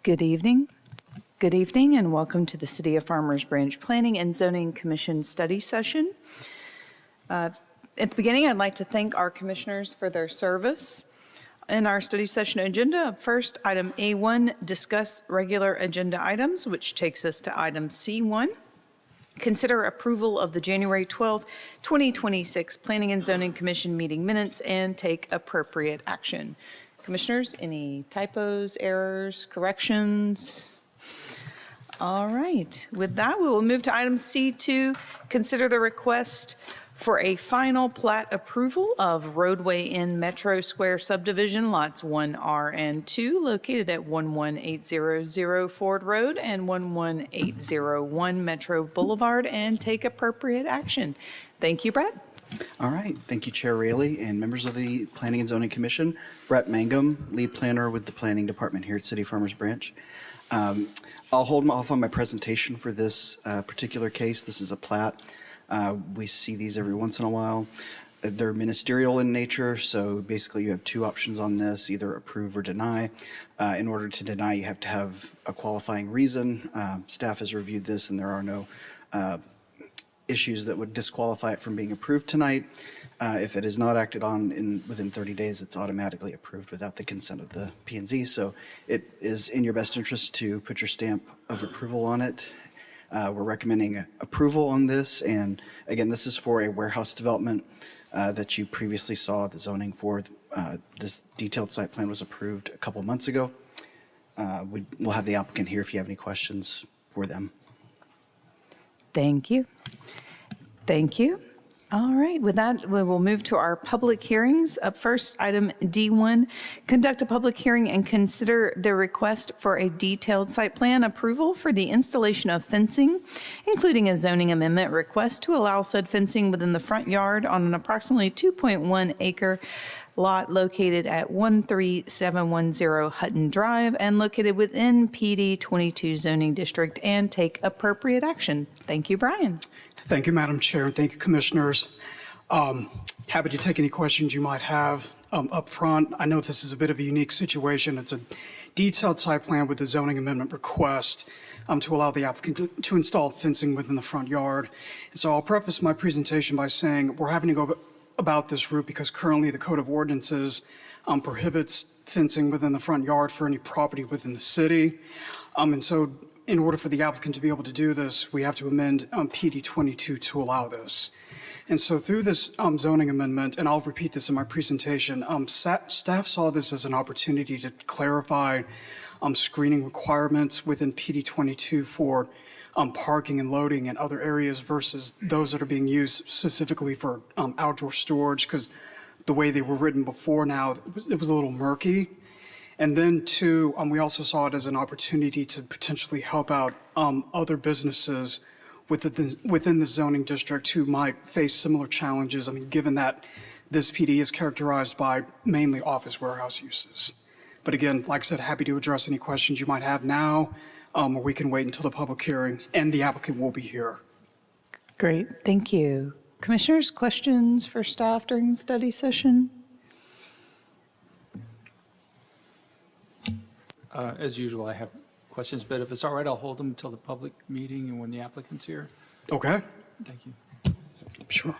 Good evening. Good evening and welcome to the City of Farmers Branch Planning and Zoning Commission study session. At the beginning, I'd like to thank our commissioners for their service. In our study session agenda, first, item A1, discuss regular agenda items, which takes us to item C1. Consider approval of the January 12th, 2026 Planning and Zoning Commission meeting minutes and take appropriate action. Commissioners, any typos, errors, corrections? All right. With that, we will move to item C2, consider the request for a final plat approval of roadway in Metro Square subdivision lots 1R and 2 located at 11800 Ford Road and 11801 Metro Boulevard and take appropriate action. Thank you, Brett. All right. Thank you, Chair Raley and members of the Planning and Zoning Commission. Brett Mangum, lead planner with the Planning Department here at City Farmers Branch. I'll hold off on my presentation for this particular case. This is a plat. We see these every once in a while. They're ministerial in nature, so basically you have two options on this, either approve or deny. In order to deny, you have to have a qualifying reason. Staff has reviewed this and there are no issues that would disqualify it from being approved tonight. If it is not acted on within 30 days, it's automatically approved without the consent of the P&Z. So it is in your best interest to put your stamp of approval on it. We're recommending approval on this. And again, this is for a warehouse development that you previously saw the zoning for. This detailed site plan was approved a couple months ago. We'll have the applicant here if you have any questions for them. Thank you. Thank you. All right, with that, we will move to our public hearings. Up first, item D1, conduct a public hearing and consider the request for a detailed site plan approval for the installation of fencing, including a zoning amendment request to allow said fencing within the front yard on an approximately 2.1 acre lot located at 13710 Hutton Drive and located within PD 22 zoning district and take appropriate action. Thank you, Brian. Thank you, Madam Chair, and thank you, Commissioners. Happy to take any questions you might have up front. I know this is a bit of a unique situation. It's a detailed site plan with a zoning amendment request to allow the applicant to install fencing within the front yard. And so I'll preface my presentation by saying we're having to go about this route because currently the Code of Ordinances prohibits fencing within the front yard for any property within the city. And so in order for the applicant to be able to do this, we have to amend PD 22 to allow this. And so through this zoning amendment, and I'll repeat this in my presentation, staff saw this as an opportunity to clarify screening requirements within PD 22 for parking and loading in other areas versus those that are being used specifically for outdoor storage, because the way they were written before now, it was a little murky. And then two, we also saw it as an opportunity to potentially help out other businesses within the zoning district who might face similar challenges. I mean, given that this PD is characterized by mainly office warehouse uses. But again, like I said, happy to address any questions you might have now, or we can wait until the public hearing, and the applicant will be here. Great, thank you. Commissioners, questions for staff during the study session? As usual, I have questions, but if it's all right, I'll hold them until the public meeting and when the applicant's here. Okay. Thank you. Sure.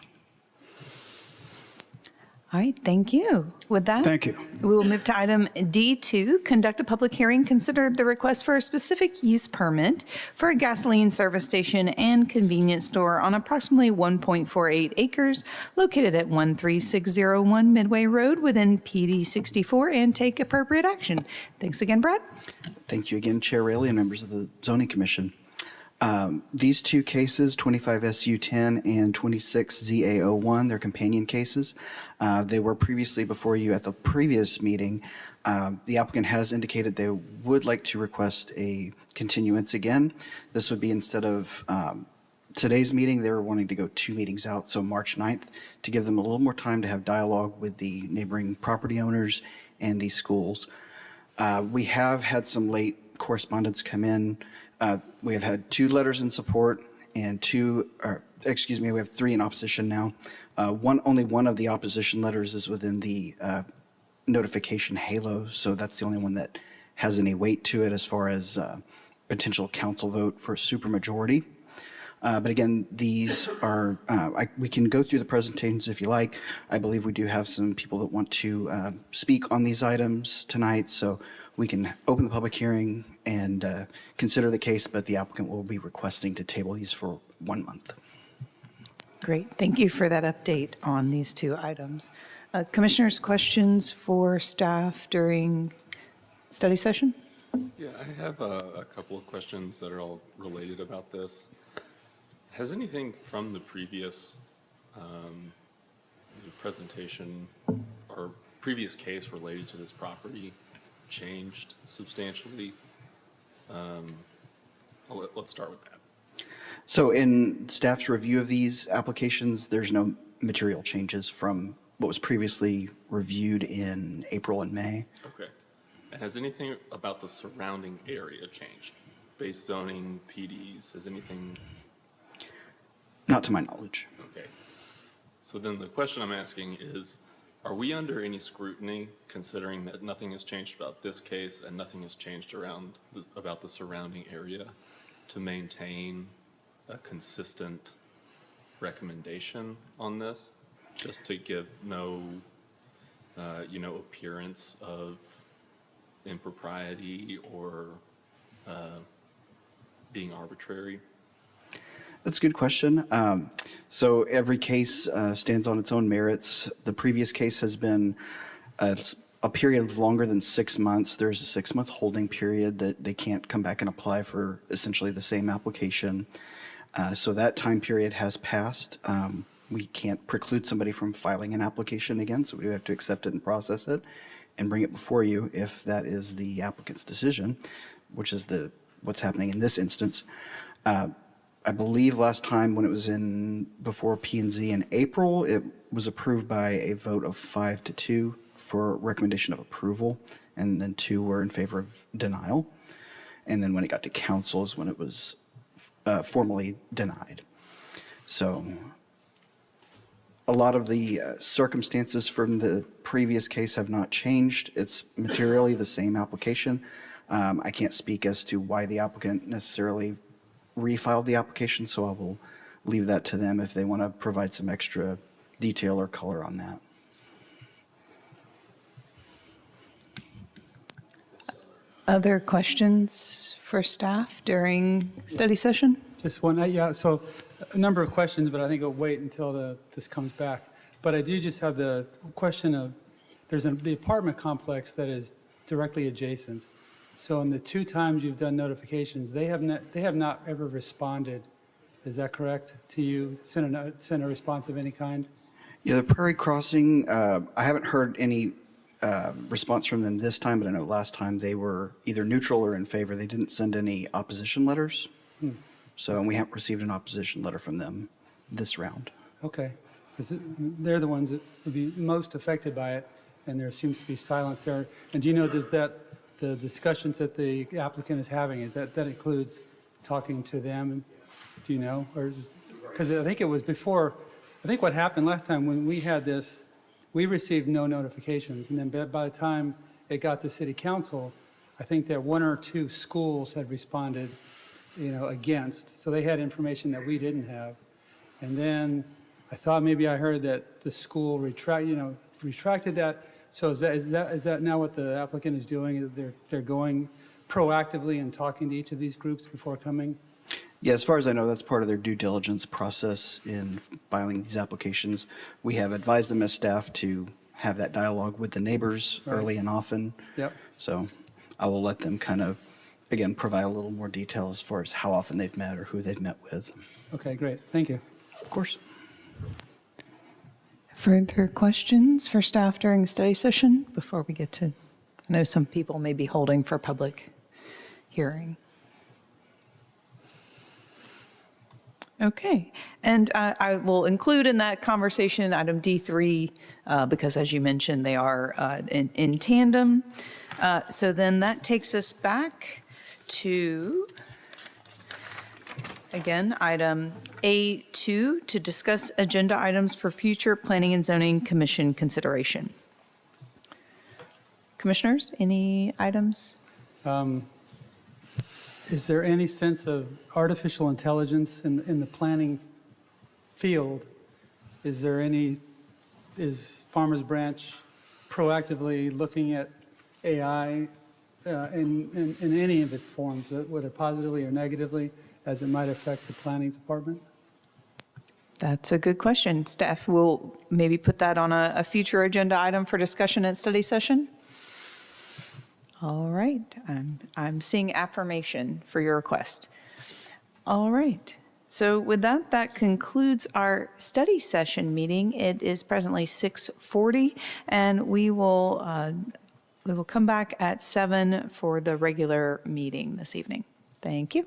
All right, thank you. With that, Thank you. we will move to item D2, conduct a public hearing, consider the request for a specific use permit for a gasoline service station and convenience store on approximately 1.48 acres located at 13601 Midway Road within PD 64 and take appropriate action. Thanks again, Brett. Thank you again, Chair Raley and members of the Zoning Commission. These two cases, 25 SU 10 and 26 ZA 01, they're companion cases. They were previously before you at the previous meeting. The applicant has indicated they would like to request a continuance again. This would be instead of today's meeting, they were wanting to go 2 meetings out, so March 9th, to give them a little more time to have dialogue with the neighboring property owners and the schools. We have had some late correspondence come in. We have had 2 letters in support and we have 3 in opposition now. Only one of the opposition letters is within the notification halo, so that's the only one that has any weight to it as far as potential council vote for a supermajority. But again, these are, we can go through the presentations if you like. I believe we do have some people that want to speak on these items tonight, so we can open the public hearing and consider the case, but the applicant will be requesting to table these for 1 month. Great. Thank you for that update on these two items. Commissioners, questions for staff during study session? Yeah, I have a couple of questions that are all related about this. Has anything from the previous presentation or previous case related to this property changed substantially? Let's start with that. So in staff's review of these applications, there's no material changes from what was previously reviewed in April and May. Okay. And has anything about the surrounding area changed? Base zoning, PDs, has anything? Not to my knowledge. Okay. So then the question I'm asking is, are we under any scrutiny considering that nothing has changed about this case and nothing has changed about the surrounding area to maintain a consistent recommendation on this? Just to give no, appearance of impropriety or being arbitrary? That's a good question. So every case stands on its own merits. The previous case has been a period of longer than 6 months. There's a 6-month holding period that they can't come back and apply for essentially the same application. So that time period has passed. We can't preclude somebody from filing an application again, so we do have to accept it and process it and bring it before you if that is the applicant's decision, which is what's happening in this instance. I believe last time when it was before P&Z in April, it was approved by a vote of 5-2 for recommendation of approval, and then 2 were in favor of denial. And then when it got to council is when it was formally denied. So a lot of the circumstances from the previous case have not changed. It's materially the same application. I can't speak as to why the applicant necessarily refiled the application, so I will leave that to them if they want to provide some extra detail or color on that. Other questions for staff during study session? Just one, yeah, so a number of questions, but I think I'll wait until this comes back. But I do just have the question of, there's the apartment complex that is directly adjacent. So in the 2 times you've done notifications, they have not ever responded. Is that correct to you? Sent a response of any kind? Yeah, the Prairie Crossing, I haven't heard any response from them this time, but I know last time they were either neutral or in favor. They didn't send any opposition letters. So, and we haven't received an opposition letter from them this round. Okay, because they're the ones that would be most affected by it, and there seems to be silence there. And do you know, the discussions that the applicant is having, that includes talking to them? Do you know? Or because I think it was before, I think what happened last time when we had this, we received no notifications, and then by the time it got to city council, I think that 1 or 2 schools had responded, against. So they had information that we didn't have. And then I thought maybe I heard that the school retracted that. So is that now what the applicant is doing? They're going proactively and talking to each of these groups before coming? Yeah, as far as I know, that's part of their due diligence process in filing these applications. We have advised them as staff to have that dialogue with the neighbors early and often. Yep. So I will let them kind of, again, provide a little more detail as far as how often they've met or who they've met with. Okay, great. Thank you. Of course. Further questions for staff during study session before we get to, I know some people may be holding for public hearing. Okay, and I will include in that conversation item D3 because as you mentioned, they are in tandem. So then that takes us back to, again, item A2 to discuss agenda items for future Planning and Zoning Commission consideration. Commissioners, any items? Is there any sense of artificial intelligence in the planning field? Is Farmers Branch proactively looking at AI in any of its forms, whether positively or negatively, as it might affect the planning department? That's a good question. Staff will maybe put that on a future agenda item for discussion at study session. All right, I'm seeing affirmation for your request. All right, so with that, that concludes our study session meeting. It is presently 6:40, and we will come back at 7 for the regular meeting this evening. Thank you.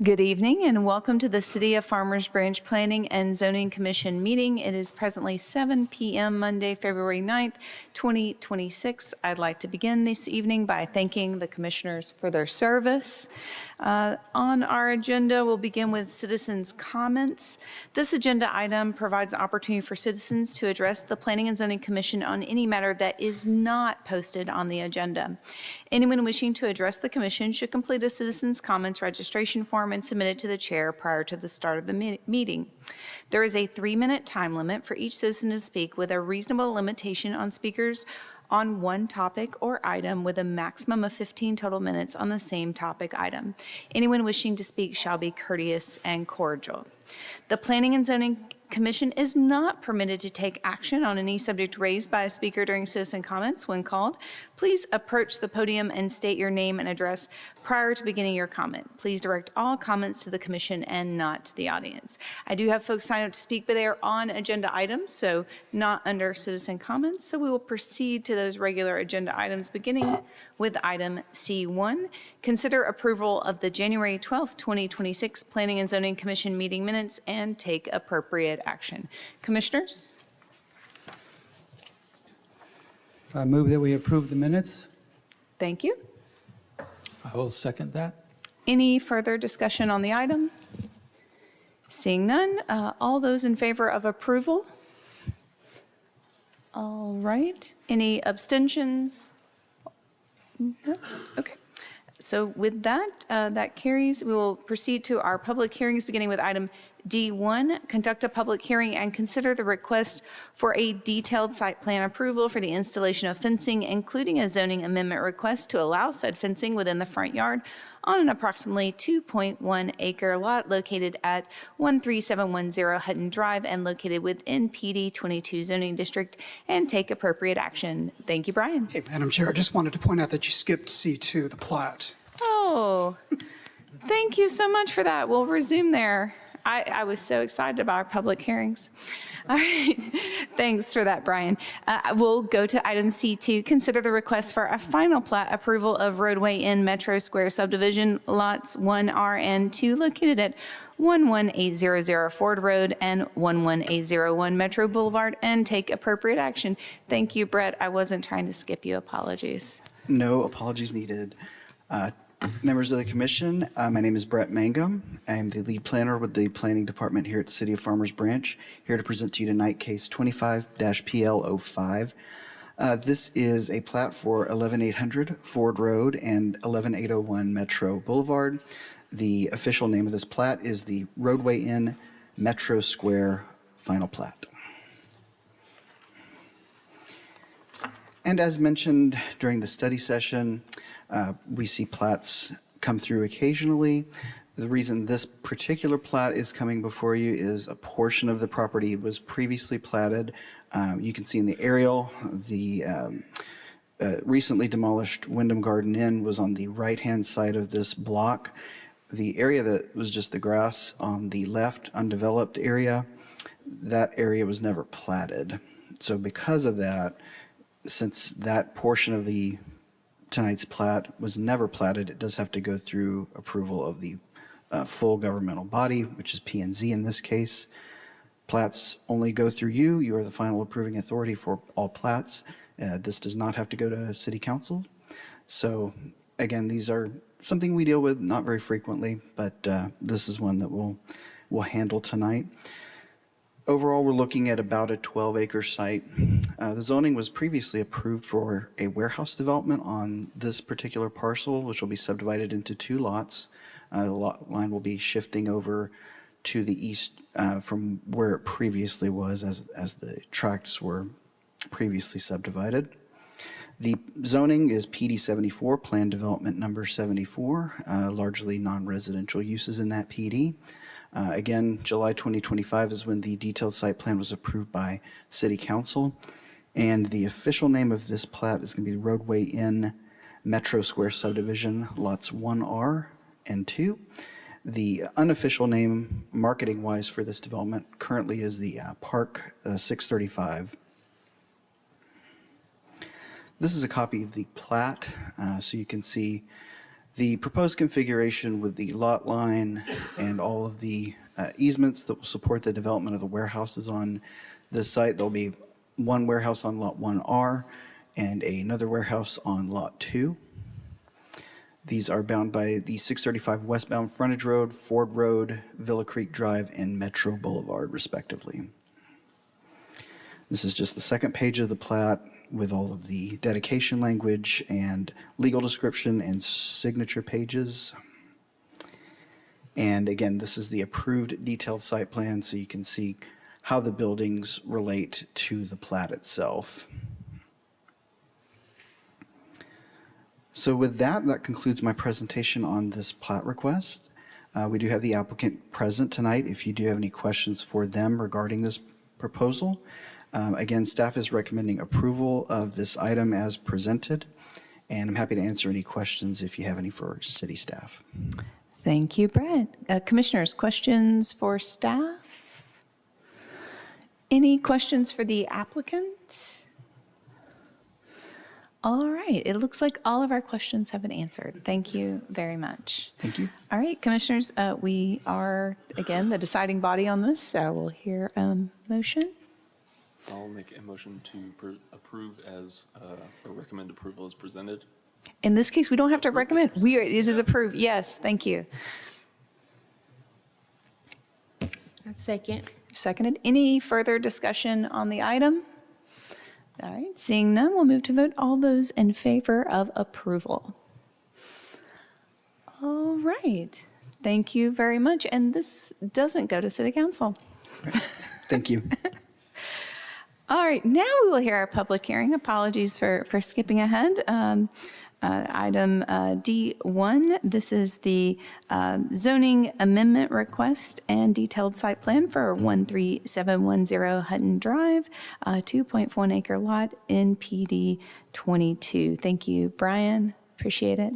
Good evening and welcome to the City of Farmers Branch Planning and Zoning Commission meeting. It is presently 7 p.m. Monday, February 9th, 2026. I'd like to begin this evening by thanking the commissioners for their service. On our agenda, we'll begin with citizens' comments. This agenda item provides an opportunity for citizens to address the Planning and Zoning Commission on any matter that is not posted on the agenda. Anyone wishing to address the commission should complete a citizens' comments registration form and submit it to the chair prior to the start of the meeting. There is a 3-minute time limit for each citizen to speak, with a reasonable limitation on speakers on one topic or item, with a maximum of 15 total minutes on the same topic item. Anyone wishing to speak shall be courteous and cordial. The Planning and Zoning Commission is not permitted to take action on any subject raised by a speaker during citizen comments. When called, please approach the podium and state your name and address prior to beginning your comment. Please direct all comments to the commission and not to the audience. I do have folks sign up to speak, but they are on agenda items, so not under citizen comments. So we will proceed to those regular agenda items, beginning with item C1. Consider approval of the January 12th, 2026 Planning and Zoning Commission meeting minutes and take appropriate action. Commissioners? I move that we approve the minutes. Thank you. I will second that. Any further discussion on the item? Seeing none, all those in favor of approval? All right. Any abstentions? No? Okay. So with that, that carries. We will proceed to our public hearings, beginning with item D1, conduct a public hearing and consider the request for a detailed site plan approval for the installation of fencing, including a zoning amendment request to allow said fencing within the front yard on an approximately 2.1 acre lot located at 13710 Hutton Drive and located within PD 22 zoning district, and take appropriate action. Thank you, Brian. Hey, Madam Chair, I just wanted to point out that you skipped C2, the plat. Oh, thank you so much for that. We'll resume there. I was so excited about our public hearings. All right, thanks for that, Brian. We'll go to item C2, consider the request for a final plat approval of roadway in Metro Square subdivision, lots 1R and 2, located at 11800 Ford Road and 11801 Metro Boulevard, and take appropriate action. Thank you, Brett. I wasn't trying to skip you. Apologies. No apologies needed. Members of the commission, my name is Brett Mangum. I am the lead planner with the planning department here at the City of Farmers Branch, here to present to you tonight case 25-PL05. This is a plat for 11800 Ford Road and 11801 Metro Boulevard. The official name of this plat is the Roadway in Metro Square Final Plat. And as mentioned during the study session, we see plats come through occasionally. The reason this particular plat is coming before you is a portion of the property was previously platted. You can see in the aerial, the recently demolished Wyndham Garden Inn was on the right-hand side of this block. The area that was just the grass on the left, undeveloped area, that area was never platted. So because of that, since that portion of the tonight's plat was never platted, it does have to go through approval of the full governmental body, which is P&Z in this case. Plats only go through you. You are the final approving authority for all plats. This does not have to go to city council. So again, these are something we deal with not very frequently, but this is one that we'll handle tonight. Overall, we're looking at about a 12-acre site. The zoning was previously approved for a warehouse development on this particular parcel, which will be subdivided into 2 lots. The lot line will be shifting over to the east from where it previously was as the tracts were previously subdivided. The zoning is PD 74, Plan Development Number 74, largely non-residential uses in that PD. Again, July 2025 is when the detailed site plan was approved by City Council. And the official name of this plat is going to be Roadway in Metro Square Subdivision, lots 1R and 2. The unofficial name, marketing-wise, for this development currently is the Park 635. This is a copy of the plat, so you can see The proposed configuration with the lot line and all of the easements that will support the development of the warehouses on this site. There'll be one warehouse on Lot 1R and another warehouse on Lot 2. These are bound by the 635 westbound frontage road, Ford Road, Villa Creek Drive, and Metro Boulevard, respectively. This is just the second page of the plat with all of the dedication language and legal description and signature pages. And again, this is the approved detailed site plan, so you can see how the buildings relate to the plat itself. So with that, that concludes my presentation on this plat request. We do have the applicant present tonight if you do have any questions for them regarding this proposal. Again, staff is recommending approval of this item as presented, and I'm happy to answer any questions if you have any for city staff. Thank you, Brett. Commissioners, questions for staff? Any questions for the applicant? All right, it looks like all of our questions have been answered. Thank you very much. Thank you. All right, commissioners, we are, again, the deciding body on this, so we'll hear a motion. I'll make a motion to approve as, or recommend approval as presented. In this case, we don't have to recommend. It is approved. Yes, thank you. Second. Seconded. Any further discussion on the item? All right, seeing none, we'll move to vote. All those in favor of approval? All right. Thank you very much. And this doesn't go to City Council. Thank you. All right, now we will hear our public hearing. Apologies for skipping ahead. Item D1, this is the zoning amendment request and detailed site plan for 13710 Hutton Drive, 2.1 acre lot in PD 22. Thank you, Brian. Appreciate it.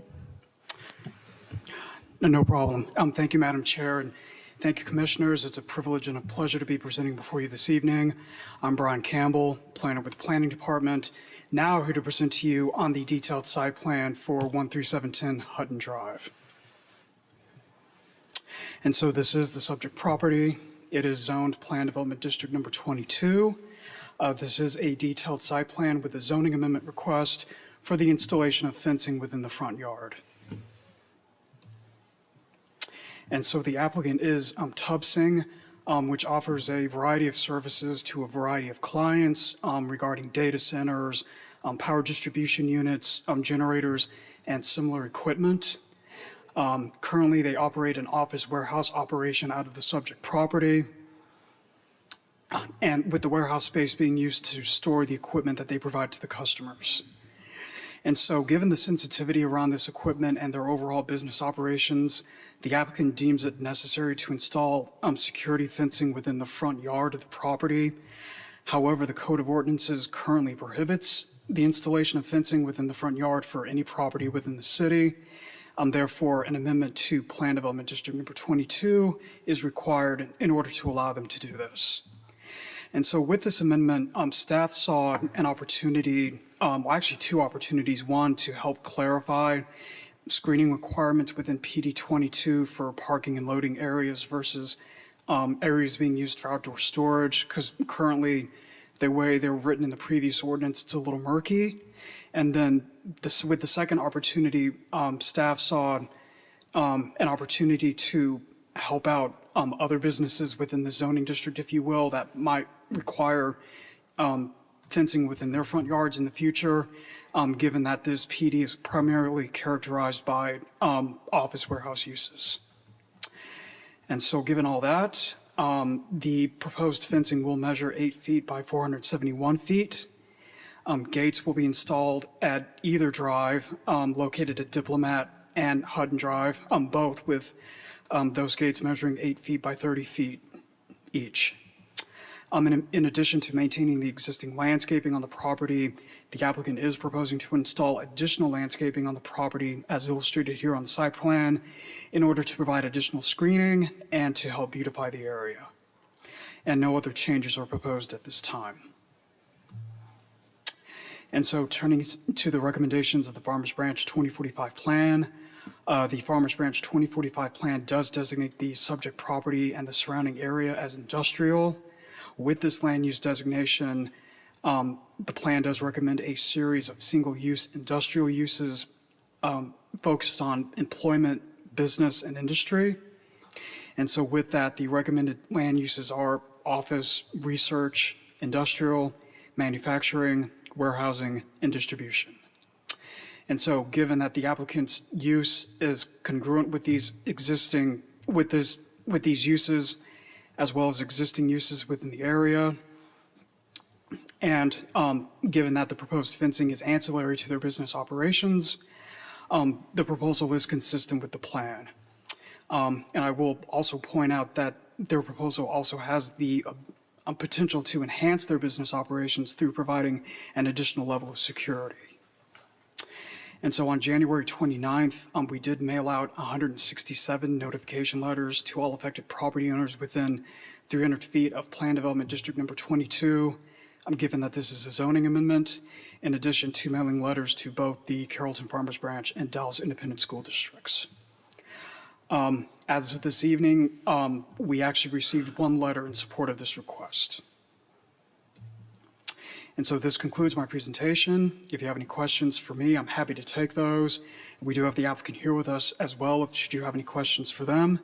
No problem. Thank you, Madam Chair, and thank you, Commissioners. It's a privilege and a pleasure to be presenting before you this evening. I'm Brian Campbell, planner with the Planning Department, now here to present to you on the detailed site plan for 13710 Hutton Drive. And so this is the subject property. It is zoned Plan Development District number 22. This is a detailed site plan with a zoning amendment request for the installation of fencing within the front yard. And so the applicant is Tubsing, which offers a variety of services to a variety of clients regarding data centers, power distribution units, generators, and similar equipment. Currently, they operate an office warehouse operation out of the subject property, and with the warehouse space being used to store the equipment that they provide to the customers. And so given the sensitivity around this equipment and their overall business operations, the applicant deems it necessary to install security fencing within the front yard of the property. However, the Code of Ordinances currently prohibits the installation of fencing within the front yard for any property within the city. Therefore, an amendment to Plan Development District number 22 is required in order to allow them to do this. And so with this amendment, staff saw an opportunity, actually two opportunities. One, to help clarify screening requirements within PD 22 for parking and loading areas versus areas being used for outdoor storage, because currently the way they were written in the previous ordinance, it's a little murky. And then with the second opportunity, staff saw an opportunity to help out other businesses within the zoning district, if you will, that might require fencing within their front yards in the future, given that this PD is primarily characterized by office warehouse uses. And so given all that, the proposed fencing will measure 8 feet by 471 feet. Gates will be installed at either drive, located at Diplomat and Hutton Drive, both with those gates measuring 8 feet by 30 feet each. In addition to maintaining the existing landscaping on the property, the applicant is proposing to install additional landscaping on the property as illustrated here on the site plan in order to provide additional screening and to help beautify the area. And no other changes are proposed at this time. And so turning to the recommendations of the Farmers Branch 2045 plan, the Farmers Branch 2045 plan does designate the subject property and the surrounding area as industrial. With this land use designation, the plan does recommend a series of single-use industrial uses focused on employment, business, and industry. And so with that, the recommended land uses are office, research, industrial, manufacturing, warehousing, and distribution. And so given that the applicant's use is congruent with these existing, with these uses, as well as existing uses within the area, and given that the proposed fencing is ancillary to their business operations, the proposal is consistent with the plan. And I will also point out that their proposal also has the potential to enhance their business operations through providing an additional level of security. And so on January 29th, we did mail out 167 notification letters to all affected property owners within 300 feet of Plan Development District Number 22, given that this is a zoning amendment, in addition to mailing letters to both the Carrollton Farmers Branch and Dallas Independent School Districts. As of this evening, we actually received one letter in support of this request. And so this concludes my presentation. If you have any questions for me, I'm happy to take those. We do have the applicant here with us as well, if you have any questions for them.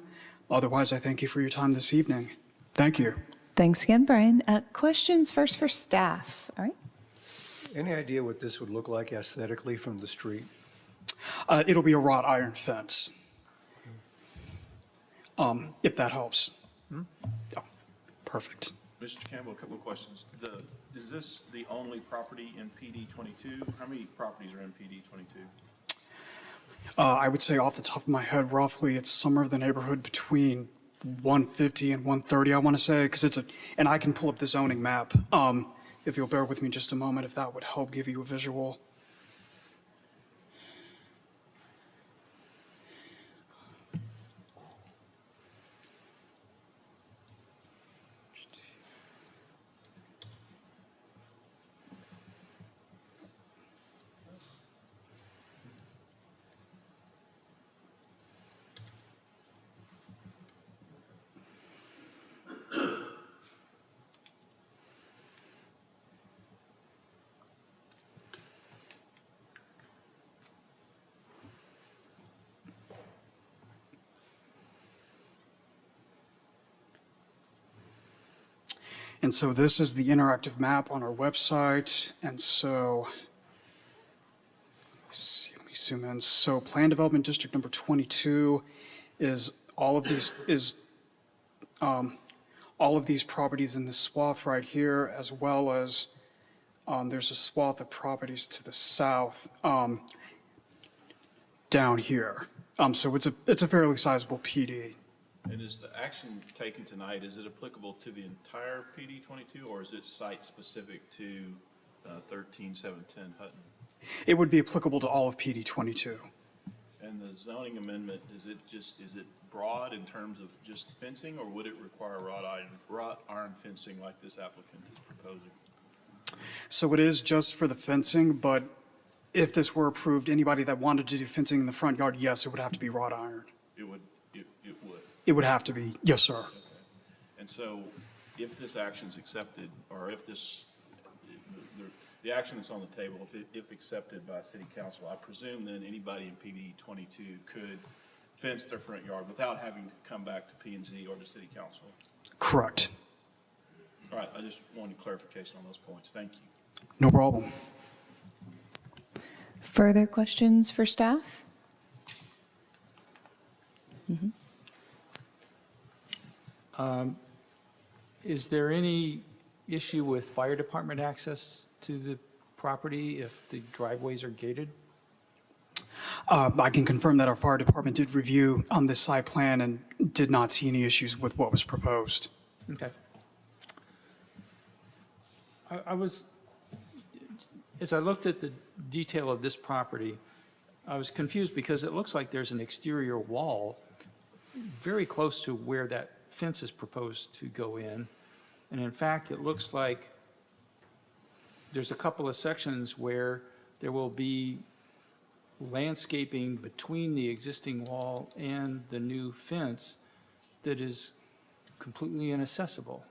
Otherwise, I thank you for your time this evening. Thank you. Thanks again, Brian. Questions first for staff. All right. Any idea what this would look like aesthetically from the street? It'll be a wrought iron fence, if that helps. Yeah, perfect. Mr. Campbell, a couple of questions. Is this the only property in PD 22? How many properties are in PD 22? I would say off the top of my head, roughly, it's somewhere in the neighborhood between 150 and 130, I want to say, because and I can pull up the zoning map. If you'll bear with me just a moment, if that would help give you a visual. And so this is the interactive map on our website. And so, let me zoom in. So Plan Development District Number 22 is all of these properties in this swath right here, as well as there's a swath of properties to the south down here. So it's a fairly sizable PD. And is the action taken tonight, is it applicable to the entire PD 22, or is it site-specific to 13710 Hutton? It would be applicable to all of PD 22. And the zoning amendment, is it broad in terms of just fencing, or would it require wrought iron fencing like this applicant is proposing? So it is just for the fencing, but if this were approved, anybody that wanted to do fencing in the front yard, yes, it would have to be wrought iron. It would. It would have to be, yes, sir. Okay. And so if this action's accepted, or if the action that's on the table, if accepted by City Council, I presume then anybody in PD 22 could fence their front yard without having to come back to P&Z or to City Council? Correct. All right, I just wanted clarification on those points. Thank you. No problem. Further questions for staff? Is there any issue with fire department access to the property if the driveways are gated? I can confirm that our fire department did review this site plan and did not see any issues with what was proposed. Okay. As I looked at the detail of this property, I was confused because it looks like there's an exterior wall very close to where that fence is proposed to go in. And in fact, it looks like there's a couple of sections where there will be landscaping between the existing wall and the new fence that is completely inaccessible.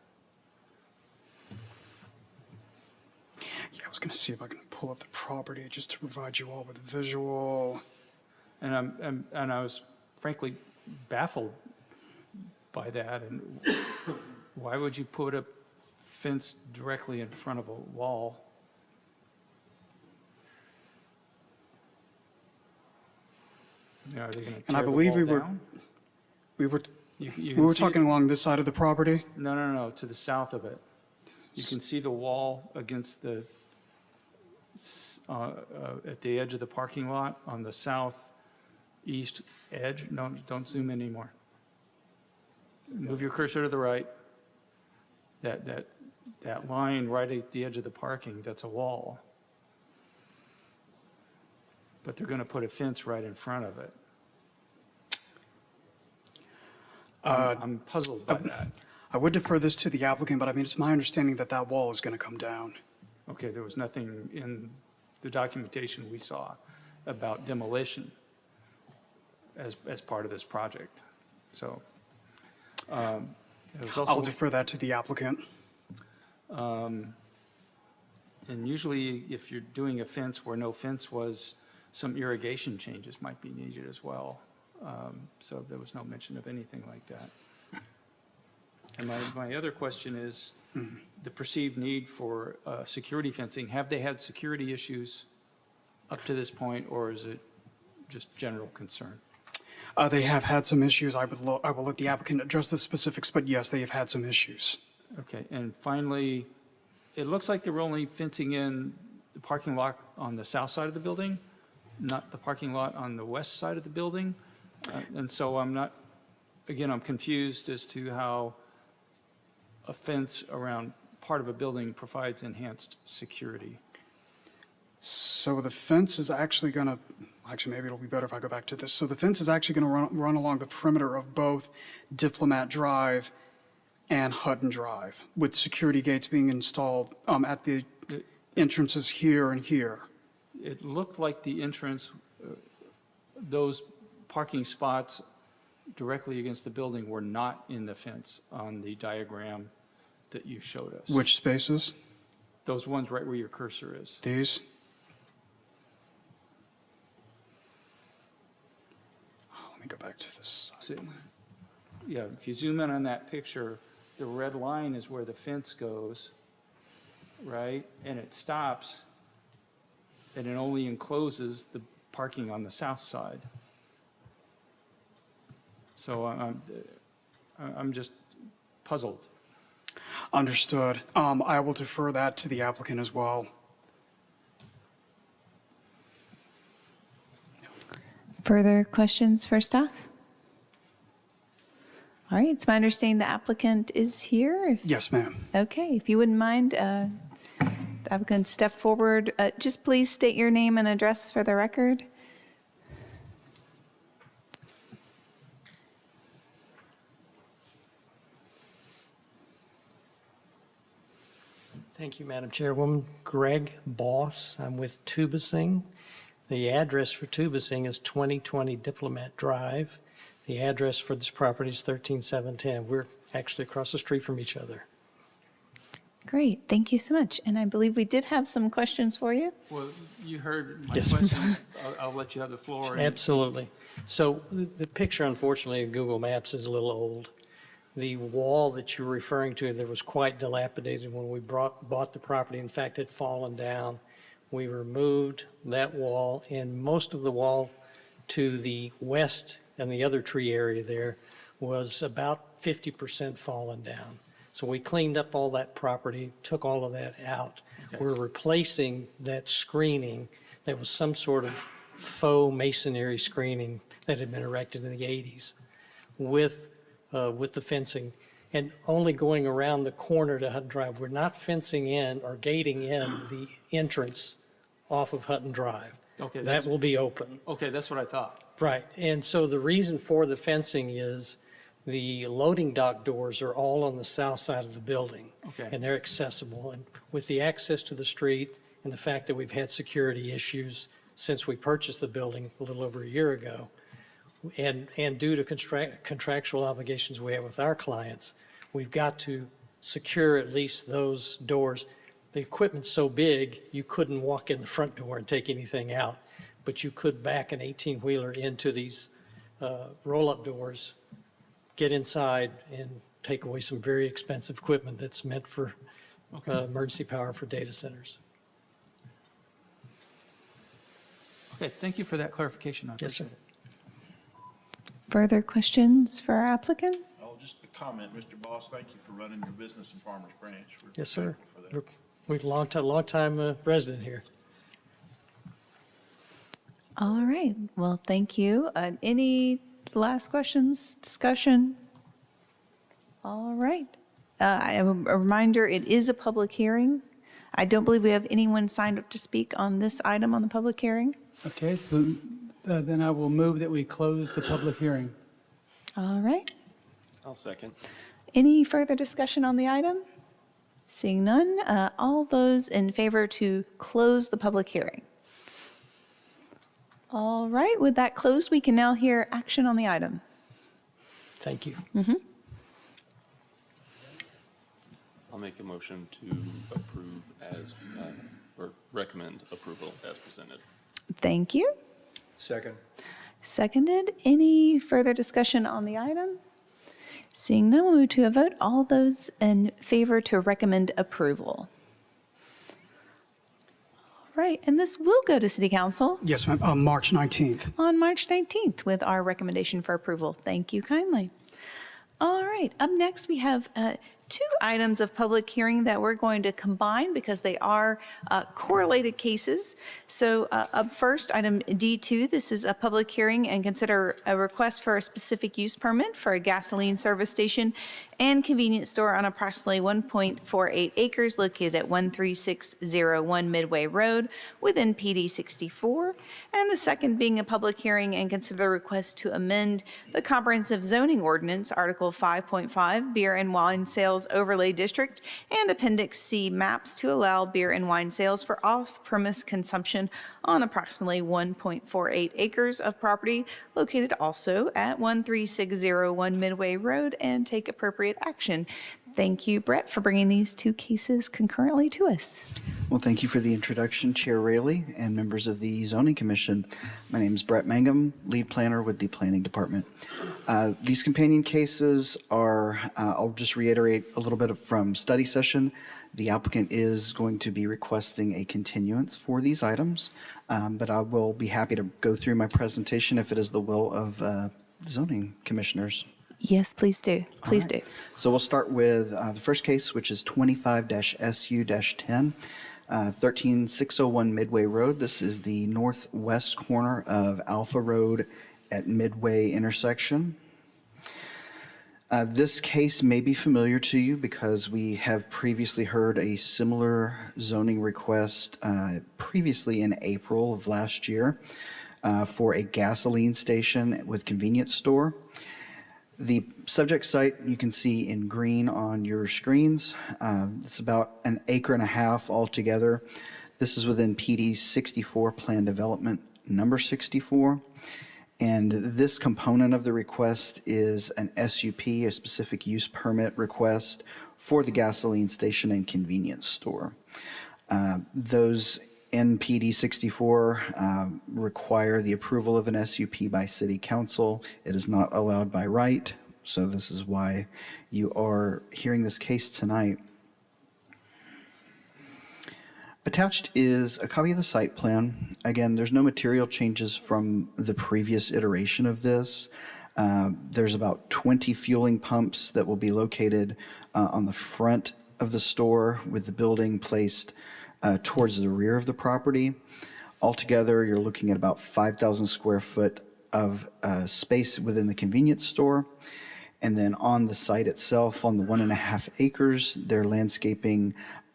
Yeah, I was going to see if I can pull up the property just to provide you all with a visual. And I was frankly baffled by that. And why would you put a fence directly in front of a wall? You know, are they going to And I tear the believe wall we were- down? We were You we can were see it- talking along this side of the property. No, to the south of it. You can see the wall against the, at the edge of the parking lot on the southeast edge. No, don't zoom in anymore. Move your cursor to the right. That line right at the edge of the parking, that's a wall. But they're going to put a fence right in front of it. I'm puzzled by that. I would defer this to the applicant, but I mean, it's my understanding that that wall is going to come down. Okay, there was nothing in the documentation we saw about demolition as part of this project. So, there was I'll also, defer that to the applicant. and usually if you're doing a fence where no fence was, some irrigation changes might be needed as well. So there was no mention of anything like that. And my other question is, the perceived need for security fencing, have they had security issues up to this point, or is it just general concern? They have had some issues. I will let the applicant address the specifics, but yes, they have had some issues. Okay, and finally, it looks like they were only fencing in the parking lot on the south side of the building, not the parking lot on the west side of the building. And so I'm confused as to how a fence around part of a building provides enhanced security. So the fence is actually going to, actually, maybe it'll be better if I go back to this. So the fence is actually going to run along the perimeter of both Diplomat Drive and Hutton Drive, with security gates being installed at the entrances here and here. It looked like the entrance, those parking spots directly against the building were not in the fence on the diagram that you showed us. Which spaces? Those ones right where your cursor is. These? Let me go back to this. So, yeah, if you zoom in on that picture, the red line is where the fence goes, right? And it stops, and it only encloses the parking on the south side. So I'm just puzzled. Understood. I will defer that to the applicant as well. Further questions for staff? All right, it's my understanding the applicant is here. Yes, ma'am. Okay, if you wouldn't mind, the applicant step forward. Just please state your name and address for the record. Thank you, Madam Chairwoman. Greg Boss. I'm with Tubasing. The address for Tubasing is 2020 Diplomat Drive. The address for this property is 13710. We're actually across the street from each other. Great, thank you so much. And I believe we did have some questions for you. Well, you heard my Yes. question. I'll let you have the floor. Absolutely. So the picture, unfortunately, in Google Maps is a little old. The wall that you're referring to, that was quite dilapidated when we bought the property. In fact, it had fallen down. We removed that wall, and most of the wall to the west and the other tree area there was about 50% fallen down. So we cleaned up all that property, took all of that out. Okay. We're replacing that screening that was some sort of faux masonry screening that had been erected in the 80s with the fencing, and only going around the corner to Hutton Drive. We're not fencing in or gating in the entrance off of Hutton Drive. Okay, That that's- will be open. Okay, that's what I thought. Right, and so the reason for the fencing is The loading dock doors are all on the south side of the building. Okay. And they're accessible. And with the access to the street and the fact that we've had security issues since we purchased the building a little over a year ago, and due to contractual obligations we have with our clients, we've got to secure at least those doors. The equipment's so big, you couldn't walk in the front door and take anything out, but you could back an 18-wheeler into these roll-up doors, get inside, and take away some very expensive equipment that's meant for emergency power for data centers. Okay, thank you for that clarification. I Yes, sir. appreciate it. Further questions for our applicant? Oh, just a comment, Mr. Boss, thank you for running your business in Farmers Branch. We're Yes, sir. thankful for that. We're long time resident here. All right, well, thank you. Any last questions, discussion? All right. I have a reminder, it is a public hearing. I don't believe we have anyone signed up to speak on this item on the public hearing. Okay, so then I will move that we close the public hearing. All right. I'll second. Any further discussion on the item? Seeing none, all those in favor to close the public hearing? All right, with that closed, we can now hear action on the item. Thank you. I'll make a motion to approve as, or recommend approval as presented. Thank you. Second. Seconded. Any further discussion on the item? Seeing none, we'll move to a vote. All those in favor to recommend approval? All right, and this will go to City Council Yes, ma'am, March 19th. on March 19th with our recommendation for approval. Thank you kindly. All right, up next we have two items of public hearing that we're going to combine because they are correlated cases. So up first, item D2, this is a public hearing and consider a request for a specific use permit for a gasoline service station and convenience store on approximately 1.48 acres located at 13601 Midway Road within PD 64. And the second being a public hearing and consider the request to amend the comprehensive zoning ordinance, Article 5.5, beer and wine sales overlay district, and Appendix C maps to allow beer and wine sales for off-premise consumption on approximately 1.48 acres of property located also at 13601 Midway Road and take appropriate action. Thank you, Brett, for bringing these two cases concurrently to us. Well, thank you for the introduction, Chair Raley and members of the Zoning Commission. My name is Brett Mangum, lead planner with the Planning Department. These companion cases are, I'll just reiterate a little bit from study session. The applicant is going to be requesting a continuance for these items, but I will be happy to go through my presentation if it is the will of zoning commissioners. Yes, please do. Please do. So we'll start with the first case, which is 25-SU-10, 13601 Midway Road. This is the northwest corner of Alpha Road at Midway intersection. This case may be familiar to you because we have previously heard a similar zoning request previously in April of last year for a gasoline station with convenience store. The subject site you can see in green on your screens. It's about an acre and a half altogether. This is within PD 64 Plan Development number 64. And this component of the request is an SUP, a specific use permit request for the gasoline station and convenience store. Those in PD 64 require the approval of an SUP by City Council. It is not allowed by right, so this is why you are hearing this case tonight. Attached is a copy of the site plan. Again, there's no material changes from the previous iteration of this. There's about 20 fueling pumps that will be located on the front of the store with the building placed towards the rear of the property. Altogether, you're looking at about 5,000 square foot of space within the convenience store. And then on the site itself, on the 1.5 acres, they're landscaping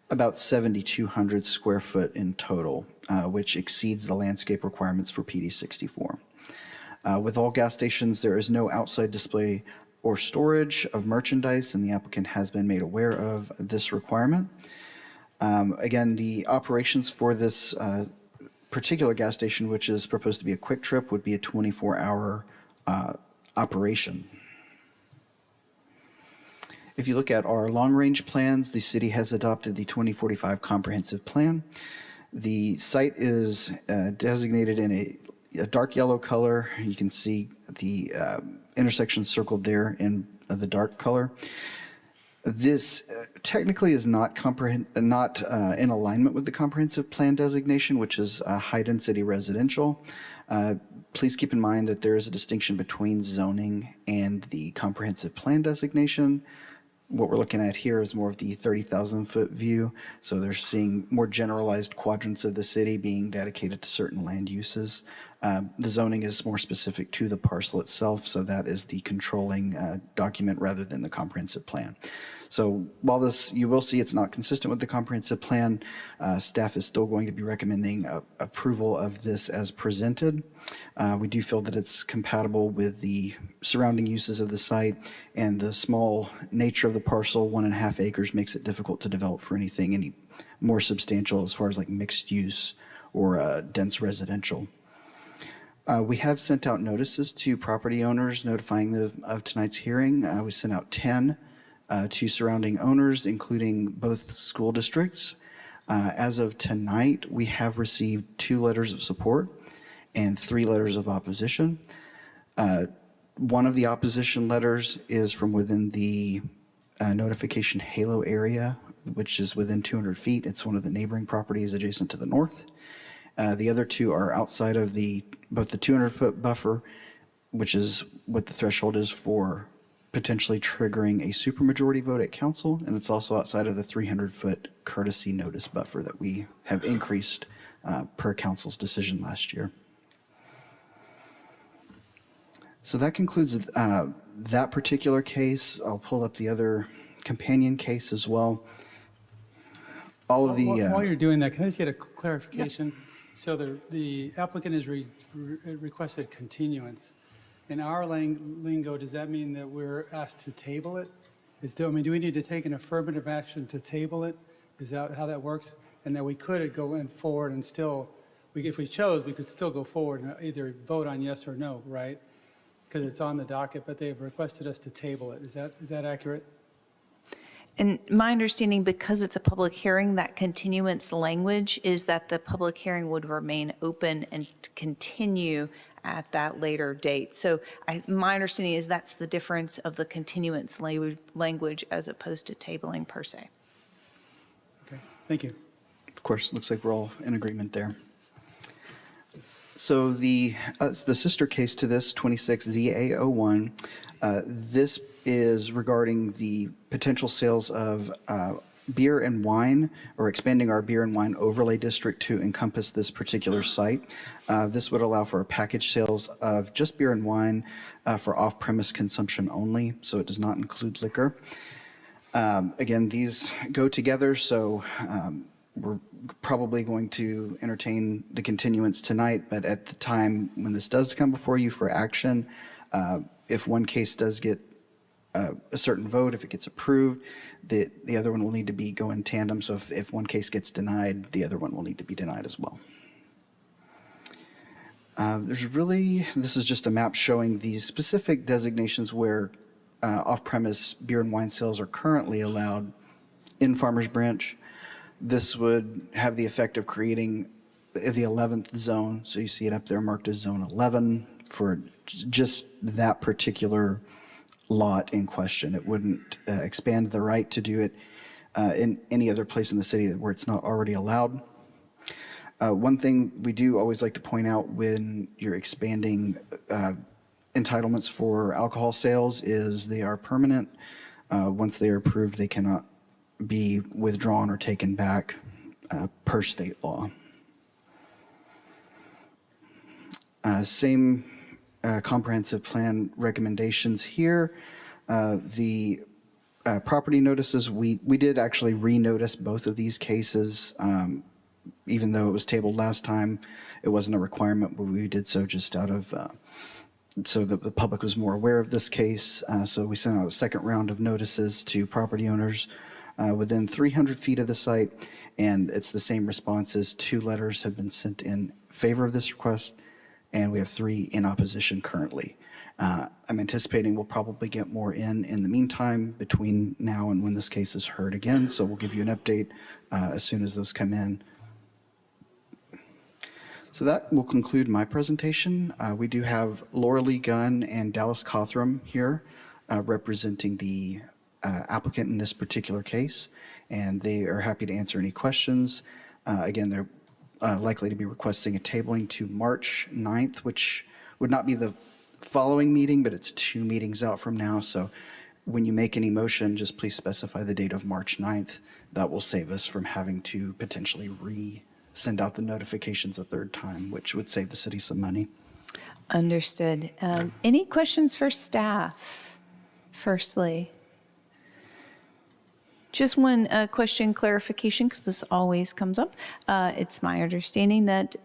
about 7,200 square foot in total, which exceeds the landscape requirements for PD 64. With all gas stations, there is no outside display or storage of merchandise, and the applicant has been made aware of this requirement. Again, the operations for this particular gas station, which is proposed to be a Quick Trip, would be a 24-hour operation. If you look at our long-range plans, the city has adopted the 2045 comprehensive plan. The site is designated in a dark yellow color. You can see the intersection circled there in the dark color. This technically is not in alignment with the comprehensive plan designation, which is high-density residential. Please keep in mind that there is a distinction between zoning and the comprehensive plan designation. What we're looking at here is more of the 30,000-foot view. So they're seeing more generalized quadrants of the city being dedicated to certain land uses. The zoning is more specific to the parcel itself, so that is the controlling document rather than the comprehensive plan. So while this, you will see it's not consistent with the comprehensive plan, staff is still going to be recommending approval of this as presented. We do feel that it's compatible with the surrounding uses of the site, and the small nature of the parcel, 1.5 acres, makes it difficult to develop for anything any more substantial as far as like mixed use or dense residential. We have sent out notices to property owners notifying them of tonight's hearing. We sent out 10 to surrounding owners, including both school districts. As of tonight, we have received 2 letters of support and 3 letters of opposition. One of the opposition letters is from within the notification halo area, which is within 200 feet. It's one of the neighboring properties adjacent to the north. The other 2 are outside of both the 200-foot buffer, which is what the threshold is for potentially triggering a supermajority vote at council, and it's also outside of the 300-foot courtesy notice buffer that we have increased per council's decision last year. So that concludes that particular case. I'll pull up the other companion case as well. All of the While you're doing that, can I just get a clarification? So the applicant has requested continuance. In our lingo, does that mean that we're asked to table it? Do we need to take an affirmative action to table it? Is that how that works? And that we could go forward and still, if we chose, we could still go forward and either vote on yes or no, right? Because it's on the docket, but they've requested us to table it. Is that accurate? And my understanding, because it's a public hearing, that continuance language is that the public hearing would remain open and continue at that later date. So my understanding is that's the difference of the continuance language as opposed to tabling per se. Okay, thank you. Of course, looks like we're all in agreement there. So the sister case to this, 26ZA01, this is regarding the potential sales of beer and wine, or expanding our beer and wine overlay district to encompass this particular site. This would allow for package sales of just beer and wine for off-premise consumption only, so it does not include liquor. Again, these go together, so we're probably going to entertain the continuance tonight, but at the time when this does come before you for action, if one case does get a certain vote, if it gets approved, the other one will need to go in tandem. So if one case gets denied, the other one will need to be denied as well. This is just a map showing the specific designations where off-premise beer and wine sales are currently allowed in Farmers Branch. This would have the effect of creating the 11th zone. So you see it up there marked as Zone 11 for just that particular lot in question. It wouldn't expand the right to do it in any other place in the city where it's not already allowed. One thing we do always like to point out when you're expanding entitlements for alcohol sales is they are permanent. Once they are approved, they cannot be withdrawn or taken back per state law. Same comprehensive plan recommendations here. The property notices, we did actually renotice both of these cases. Even though it was tabled last time, it wasn't a requirement, but we did so just out of so the public was more aware of this case. So we sent out a second round of notices to property owners within 300 feet of the site, and it's the same responses. 2 letters have been sent in favor of this request, and we have 3 in opposition currently. I'm anticipating we'll probably get more in the meantime between now and when this case is heard again, so we'll give you an update as soon as those come in. So that will conclude my presentation. We do have Laura Lee Gunn and Dallas Cothram here representing the applicant in this particular case, and they are happy to answer any questions. Again, they're likely to be requesting a tabling to March 9th, which would not be the following meeting, but it's 2 meetings out from now. So when you make any motion, just please specify the date of March 9th. That will save us from having to potentially send out the notifications a 3rd time, which would save the city some money. Understood. Any questions for staff? Firstly, just one question clarification, because this always comes up. It's my understanding that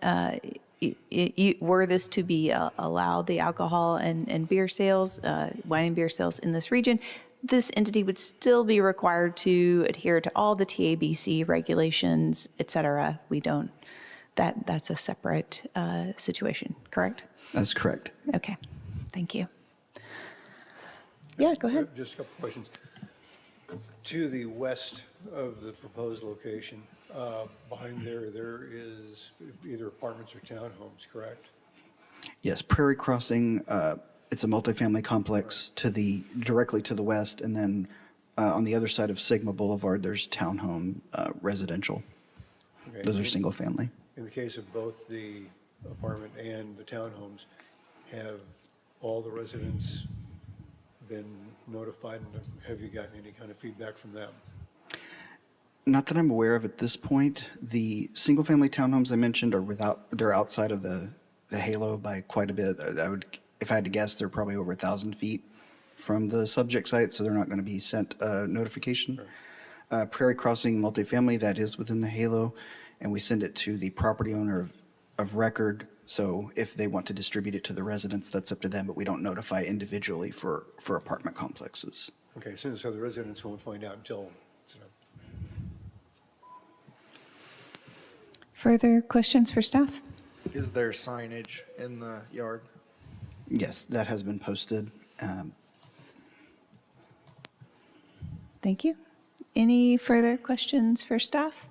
were this to be allowed, the alcohol and beer sales, wine and beer sales in this region, this entity would still be required to adhere to all the TABC regulations, et cetera. We don't, that's a separate situation, correct? That's correct. Okay, thank you. Yeah, go ahead. Just a couple questions. To the west of the proposed location, behind there is either apartments or townhomes, correct? Yes, Prairie Crossing, it's a multifamily complex directly to the west, and then on the other side of Sigma Boulevard, there's townhome residential. Okay. Those are single family. In the case of both the apartment and the townhomes, have all the residents been notified, and have you gotten any kind of feedback from them? Not that I'm aware of at this point. The single family townhomes I mentioned they're outside of the halo by quite a bit. If I had to guess, they're probably over 1,000 feet from the subject site, so they're not going to be sent a notification. Sure. Prairie Crossing multifamily, that is within the halo, and we send it to the property owner of record. So if they want to distribute it to the residents, that's up to them, but we don't notify individually for apartment complexes. Okay, so the residents won't find out until, Further questions for staff? Is there signage in the yard? Yes, that has been posted. Thank you. Any further questions for staff?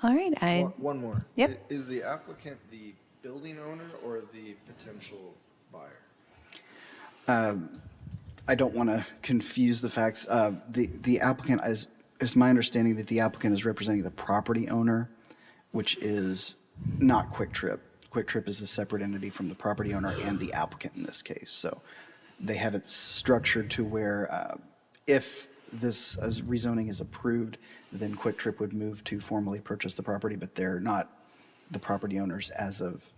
All right, One more. Yep. Is the applicant the building owner or the potential buyer? I don't want to confuse the facts. The applicant, it's my understanding that the applicant is representing the property owner, which is not Quick Trip. Quick Trip is a separate entity from the property owner and the applicant in this case. So they have it structured to where if this rezoning is approved, then Quick Trip would move to formally purchase the property, but they're not the property owners as of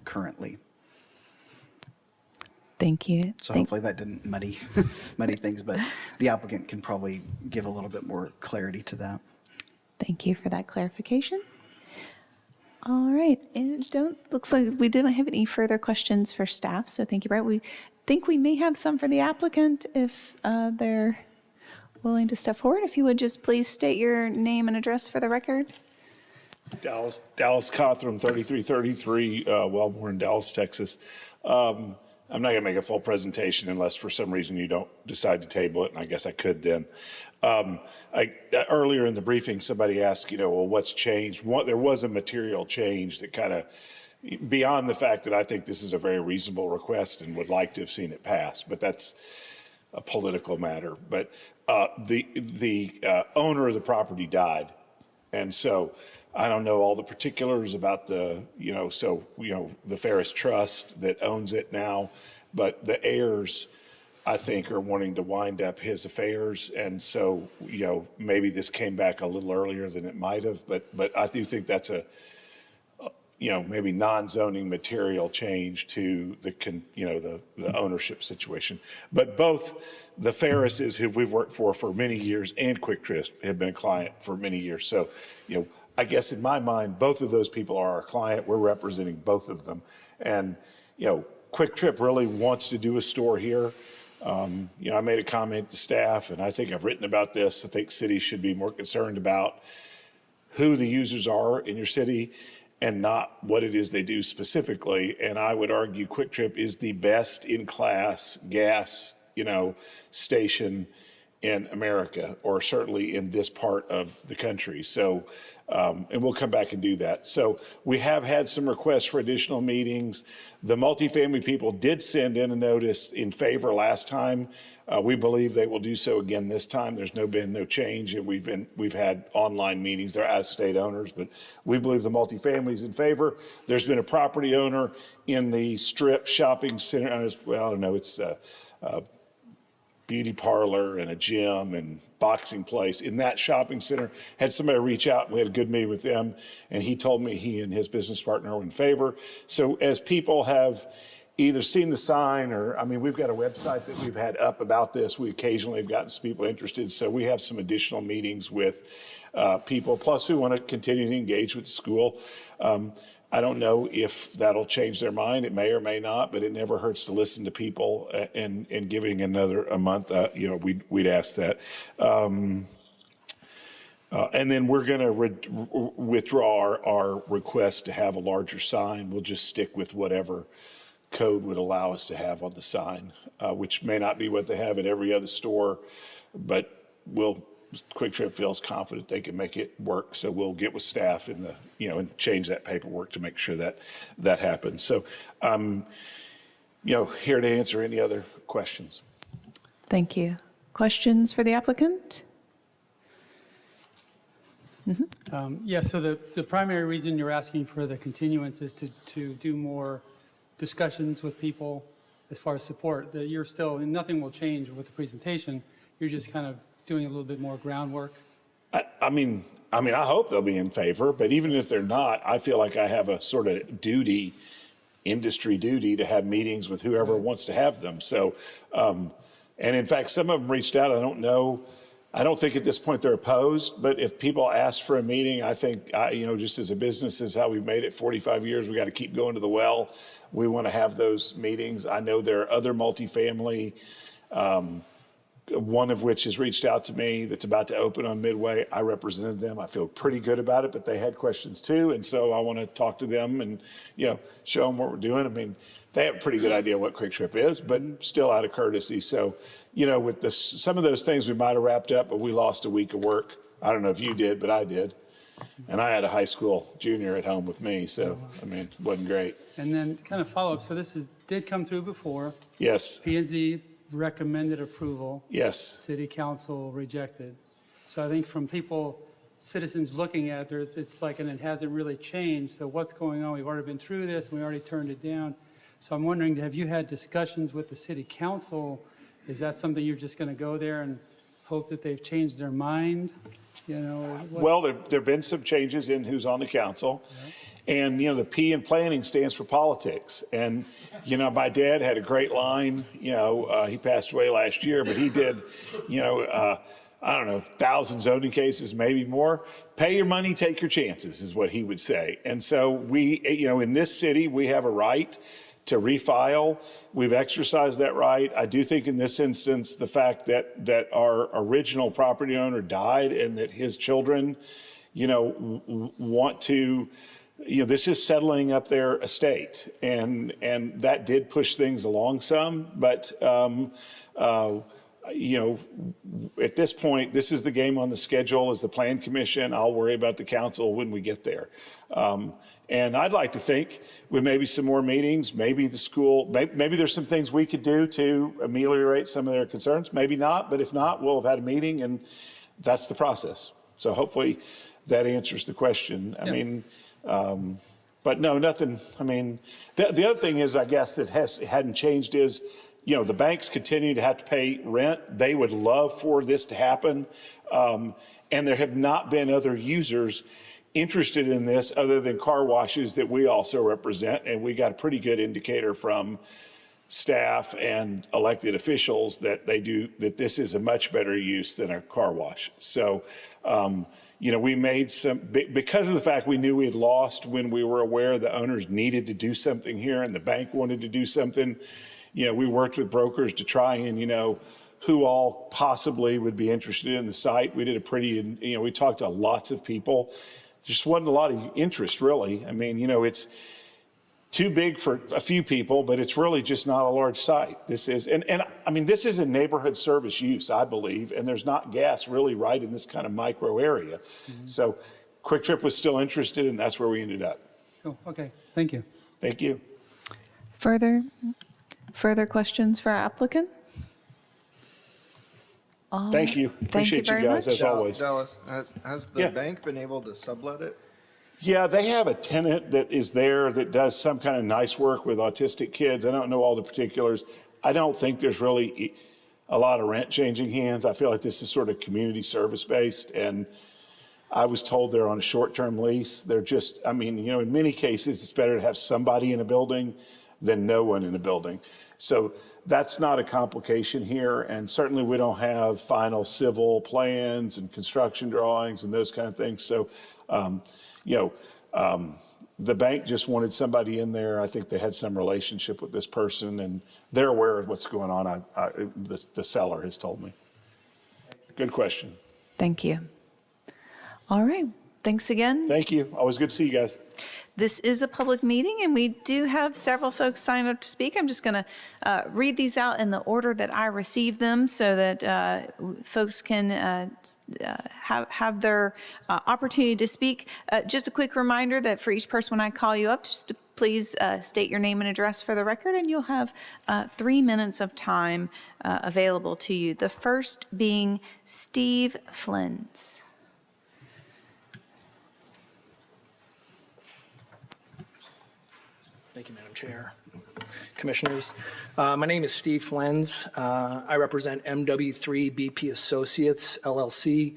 currently. thank you. So hopefully that didn't muddy things, but the applicant can probably give a little bit more clarity to that. Thank you for that clarification. All right, looks like we didn't have any further questions for staff, so thank you, Brett. We think we may have some for the applicant if they're willing to step forward. If you would just please state your name and address for the record. Dallas Cothram, 3333 Wellborn, Dallas, Texas. I'm not going to make a full presentation unless for some reason you don't decide to table it, and I guess I could then. Earlier in the briefing, somebody asked, well, what's changed? There was a material change that kind of, beyond the fact that I think this is a very reasonable request and would like to have seen it passed, but that's a political matter. But the owner of the property died, and so I don't know all the particulars about the Ferris Trust that owns it now, but the heirs, I think, are wanting to wind up his affairs, and so maybe this came back a little earlier than it might have, but I do think that's a maybe non-zoning material change to the ownership situation. But both the Ferrises, who we've worked for many years, and Quick Trip have been a client for many years. So, I guess in my mind, both of those people are our client. We're representing both of them. And, Quick Trip really wants to do a store here. You know, I made a comment to staff, and I think I've written about this. I think cities should be more concerned about who the users are in your city and not what it is they do specifically. And I would argue Quick Trip is the best in class gas, you know, station in America, or certainly in this part of the country. So, and we'll come back and do that. So we have had some requests for additional meetings. The multifamily people did send in a notice in favor last time. We believe they will do so again this time. There's been no change, and we've had online meetings. They're out-of-state owners, but we believe the multifamily is in favor. There's been a property owner in the Strip shopping center. Well, I don't know. It's beauty parlor and a gym and boxing place in that shopping center. Had somebody reach out, and we had a good meeting with them, and he told me he and his business partner were in favor. So as people have either seen the sign or, I mean, we've got a website that we've had up about this. We occasionally have gotten some people interested. So we have some additional meetings with people. Plus, we want to continue to engage with the school. I don't know if that'll change their mind. It may or may not, but it never hurts to listen to people, and giving a month, you know, we'd ask that. And then we're going to withdraw our request to have a larger sign. We'll just stick with whatever code would allow us to have on the sign, which may not be what they have at every other store, but Quick Trip feels confident they can make it work. So we'll get with staff and and change that paperwork to make sure that happens. So, here to answer any other questions. Thank you. Questions for the applicant? Yeah, so the primary reason you're asking for the continuance is to do more discussions with people as far as support. That you're still, nothing will change with the presentation. You're just kind of doing a little bit more groundwork. I mean, I hope they'll be in favor, but even if they're not, I feel like I have a sort of industry duty to have meetings with whoever wants to have them. So, and in fact, some of them reached out. I don't know. I don't think at this point they're opposed, but if people ask for a meeting, I think, just as a business, is how we've made it 45 years. We got to keep going to the well. We want to have those meetings. I know there are other multifamily, one of which has reached out to me that's about to open on Midway. I represented them. I feel pretty good about it, but they had questions too. And so I want to talk to them and, show them what we're doing. I mean, they have a pretty good idea what Quick Trip is, but still out of courtesy. So, with some of those things we might have wrapped up, but we lost a week of work. I don't know if you did, but I did. And I had a high school junior at home with me. So, it wasn't great. And then kind of follow up. So this did come through before. Yes. P&Z recommended approval. Yes. City council rejected. So I think from citizens looking at it, it's like, and it hasn't really changed. So what's going on? We've already been through this, and we already turned it down. So I'm wondering, have you had discussions with the city council? Is that something you're just going to go there and hope that they've changed their mind? Well, there have been some changes in who's on the council. And, the P in planning stands for politics. And, my dad had a great line, he passed away last year, but he did, I don't know, 1,000 zoning cases, maybe more. Pay your money, take your chances is what he would say. And so we, in this city, we have a right to refile. We've exercised that right. I do think in this instance, the fact that our original property owner died and that his children, want to, this is settling up their estate, and that did push things along some. But at this point, this is the game on the schedule as the Plan Commission. I'll worry about the council when we get there. And I'd like to think with maybe some more meetings, maybe the school, maybe there's some things we could do to ameliorate some of their concerns. Maybe not, but if not, we'll have had a meeting, and that's the process. So hopefully that answers the question. I mean, but no, nothing. I mean, the other thing is, I guess, that hadn't changed is, the banks continue to have to pay rent. They would love for this to happen. And there have not been other users interested in this other than car washes that we also represent. And we got a pretty good indicator from staff and elected officials that this is a much better use than a car wash. So, we made because of the fact we knew we had lost when we were aware the owners needed to do something here and the bank wanted to do something, we worked with brokers to try and, who all possibly would be interested in the site. We did we talked to lots of people. Just wasn't a lot of interest, really. I mean, it's too big for a few people, but it's really just not a large site. This is, and I mean, this is a neighborhood service use, I believe, and there's not gas really right in this kind of micro area. So Quick Trip was still interested, and that's where we ended up. Oh, okay, thank you. Thank you. Further questions for our applicant? Thank you. Appreciate you very guys, much. as always. Dallas, has the Yeah. bank been able to sublet it? Yeah, they have a tenant that is there that does some kind of nice work with autistic kids. I don't know all the particulars. I don't think there's really a lot of rent changing hands. I feel like this is sort of community service based, and I was told they're on a short-term lease. They're just, I mean, in many cases, it's better to have somebody in a building than no one in a building. So that's not a complication here, and certainly we don't have final civil plans and construction drawings and those kind of things. So, the bank just wanted somebody in there. I think they had some relationship with this person, and they're aware of what's going on. The seller has told me. Good question. Thank you. All right, thanks again. Thank you. Always good to see you guys. This is a public meeting, and we do have several folks signed up to speak. I'm just going to read these out in the order that I received them so that folks can have their opportunity to speak. Just a quick reminder that for each person when I call you up, just to please state your name and address for the record, and you'll have 3 minutes of time available to you. The first being Steve Flins. Thank you, Madam Chair. Commissioners, my name is Steve Flens. I represent MW3 BP Associates, LLC.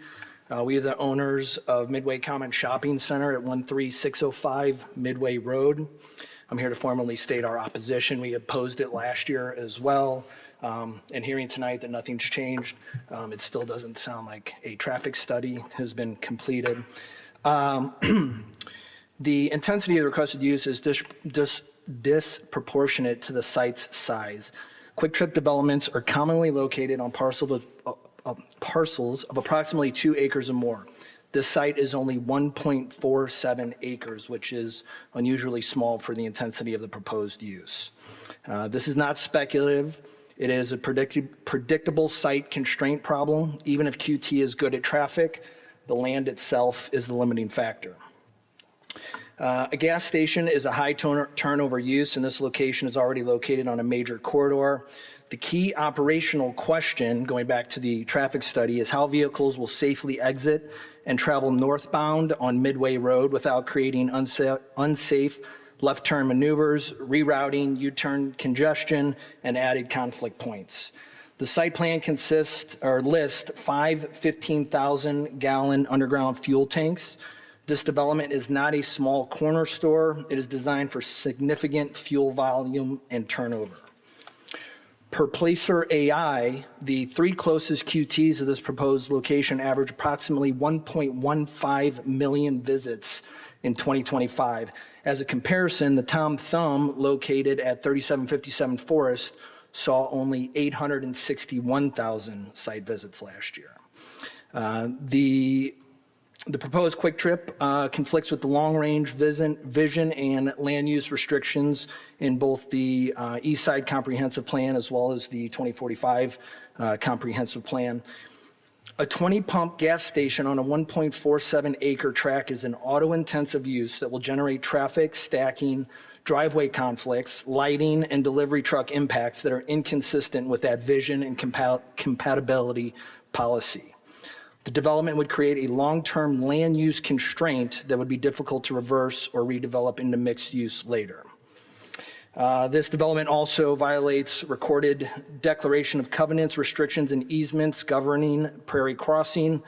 We are the owners of Midway Common Shopping Center at 13605 Midway Road. I'm here to formally state our opposition. We opposed it last year as well. And hearing tonight that nothing's changed, it still doesn't sound like a traffic study has been completed. The intensity of the requested use is disproportionate to the site's size. Quick Trip developments are commonly located on parcels of approximately 2 acres or more. This site is only 1.47 acres, which is unusually small for the intensity of the proposed use. This is not speculative. It is a predictable site constraint problem. Even if QT is good at traffic, the land itself is the limiting factor. A gas station is a high turnover use, and this location is already located on a major corridor. The key operational question, going back to the traffic study, is how vehicles will safely exit and travel northbound on Midway Road without creating unsafe left turn maneuvers, rerouting, U-turn congestion, and added conflict points. The site plan lists 5 15,000-gallon underground fuel tanks. This development is not a small corner store. It is designed for significant fuel volume and turnover. Per Placer AI, the 3 closest QTs of this proposed location average approximately 1.15 million visits in 2025. As a comparison, the Tom Thumb, located at 3757 Forest, saw only 861,000 site visits last year. The proposed Quick Trip conflicts with the long-range vision and land use restrictions in both the East Side Comprehensive Plan as well as the 2045 Comprehensive Plan. A 20-pump gas station on a 1.47 acre tract is an auto-intensive use that will generate traffic, stacking, driveway conflicts, lighting, and delivery truck impacts that are inconsistent with that vision and compatibility policy. The development would create a long-term land use constraint that would be difficult to reverse or redevelop into mixed use later. This development also violates recorded declaration of covenants, restrictions, and easements governing Prairie Crossing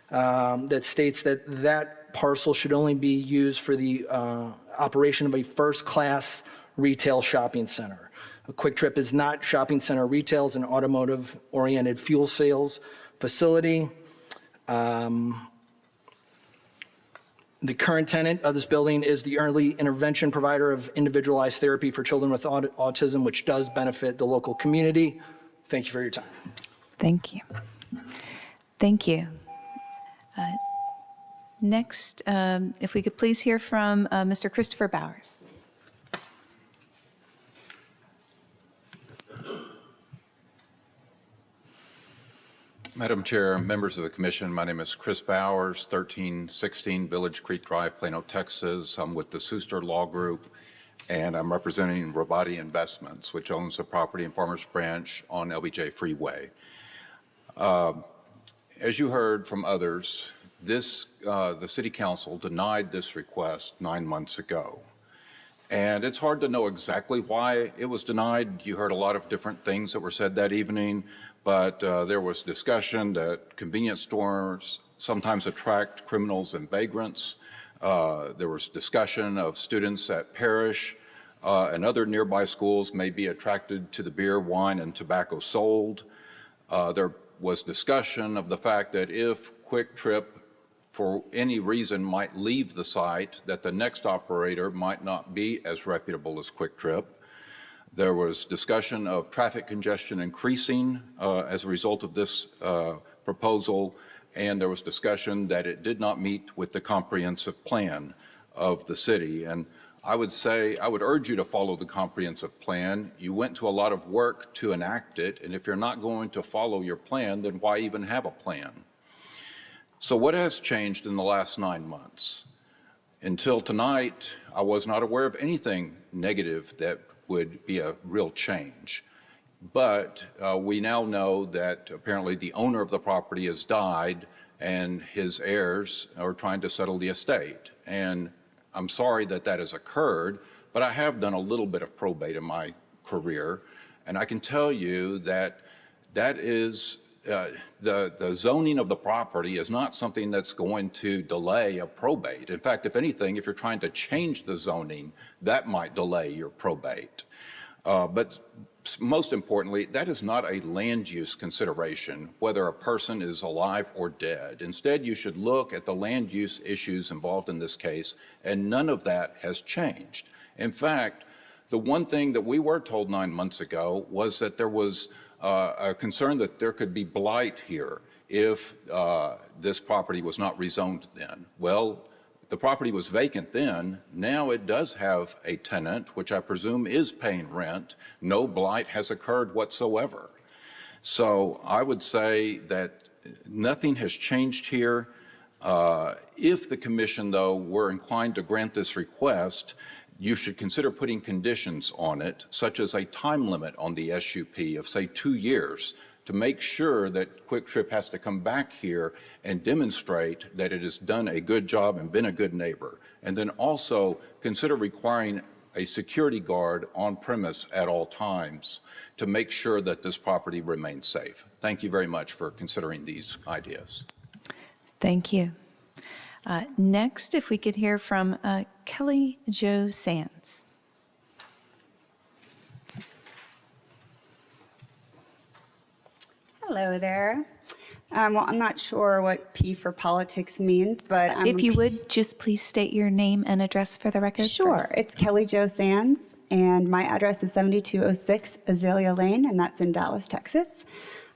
that states that parcel should only be used for the operation of a first-class retail shopping center. A Quick Trip is not shopping center retail, it's an automotive-oriented fuel sales facility. The current tenant of this building is the early intervention provider of individualized therapy for children with autism, which does benefit the local community. Thank you for your time. Thank you. Thank you. Next, if we could please hear from Mr. Christopher Bowers. Madam Chair, members of the commission, my name is Chris Bowers, 1316 Village Creek Drive, Plano, Texas. I'm with the Suster Law Group, and I'm representing Rabati Investments, which owns a property in Farmers Branch on LBJ Freeway. As you heard from others, the City Council denied this request 9 months ago. And it's hard to know exactly why it was denied. You heard a lot of different things that were said that evening, but there was discussion that convenience stores sometimes attract criminals and vagrants. There was discussion of students at Parrish and other nearby schools may be attracted to the beer, wine, and tobacco sold. There was discussion of the fact that if Quick Trip for any reason might leave the site, that the next operator might not be as reputable as Quick Trip. There was discussion of traffic congestion increasing as a result of this proposal, and there was discussion that it did not meet with the comprehensive plan of the city. And I would say, I would urge you to follow the comprehensive plan. You went to a lot of work to enact it, and if you're not going to follow your plan, then why even have a plan? So what has changed in the last 9 months? Until tonight, I was not aware of anything negative that would be a real change. But we now know that apparently the owner of the property has died and his heirs are trying to settle the estate. And I'm sorry that that has occurred, but I have done a little bit of probate in my career. And I can tell you that that is the zoning of the property is not something that's going to delay a probate. In fact, if anything, if you're trying to change the zoning, that might delay your probate. But most importantly, that is not a land use consideration, whether a person is alive or dead. Instead, you should look at the land use issues involved in this case, and none of that has changed. In fact, the one thing that we were told 9 months ago was that there was a concern that there could be blight here if this property was not rezoned then. Well, the property was vacant then. Now it does have a tenant, which I presume is paying rent. No blight has occurred whatsoever. So I would say that nothing has changed here. If the commission, though, were inclined to grant this request, you should consider putting conditions on it, such as a time limit on the SUP of, say, 2 years, to make sure that Quick Trip has to come back here and demonstrate that it has done a good job and been a good neighbor. And then also consider requiring a security guard on premise at all times to make sure that this property remains safe. Thank you very much for considering these ideas. Thank you. Next, if we could hear from Kelly Jo Sands. Hello there. Well, I'm not sure what P for politics means, but If you would, just please state your name and address for the record. Sure. first. It's Kelly Jo Sands, and my address is 7206 Azalea Lane, and that's in Dallas, Texas.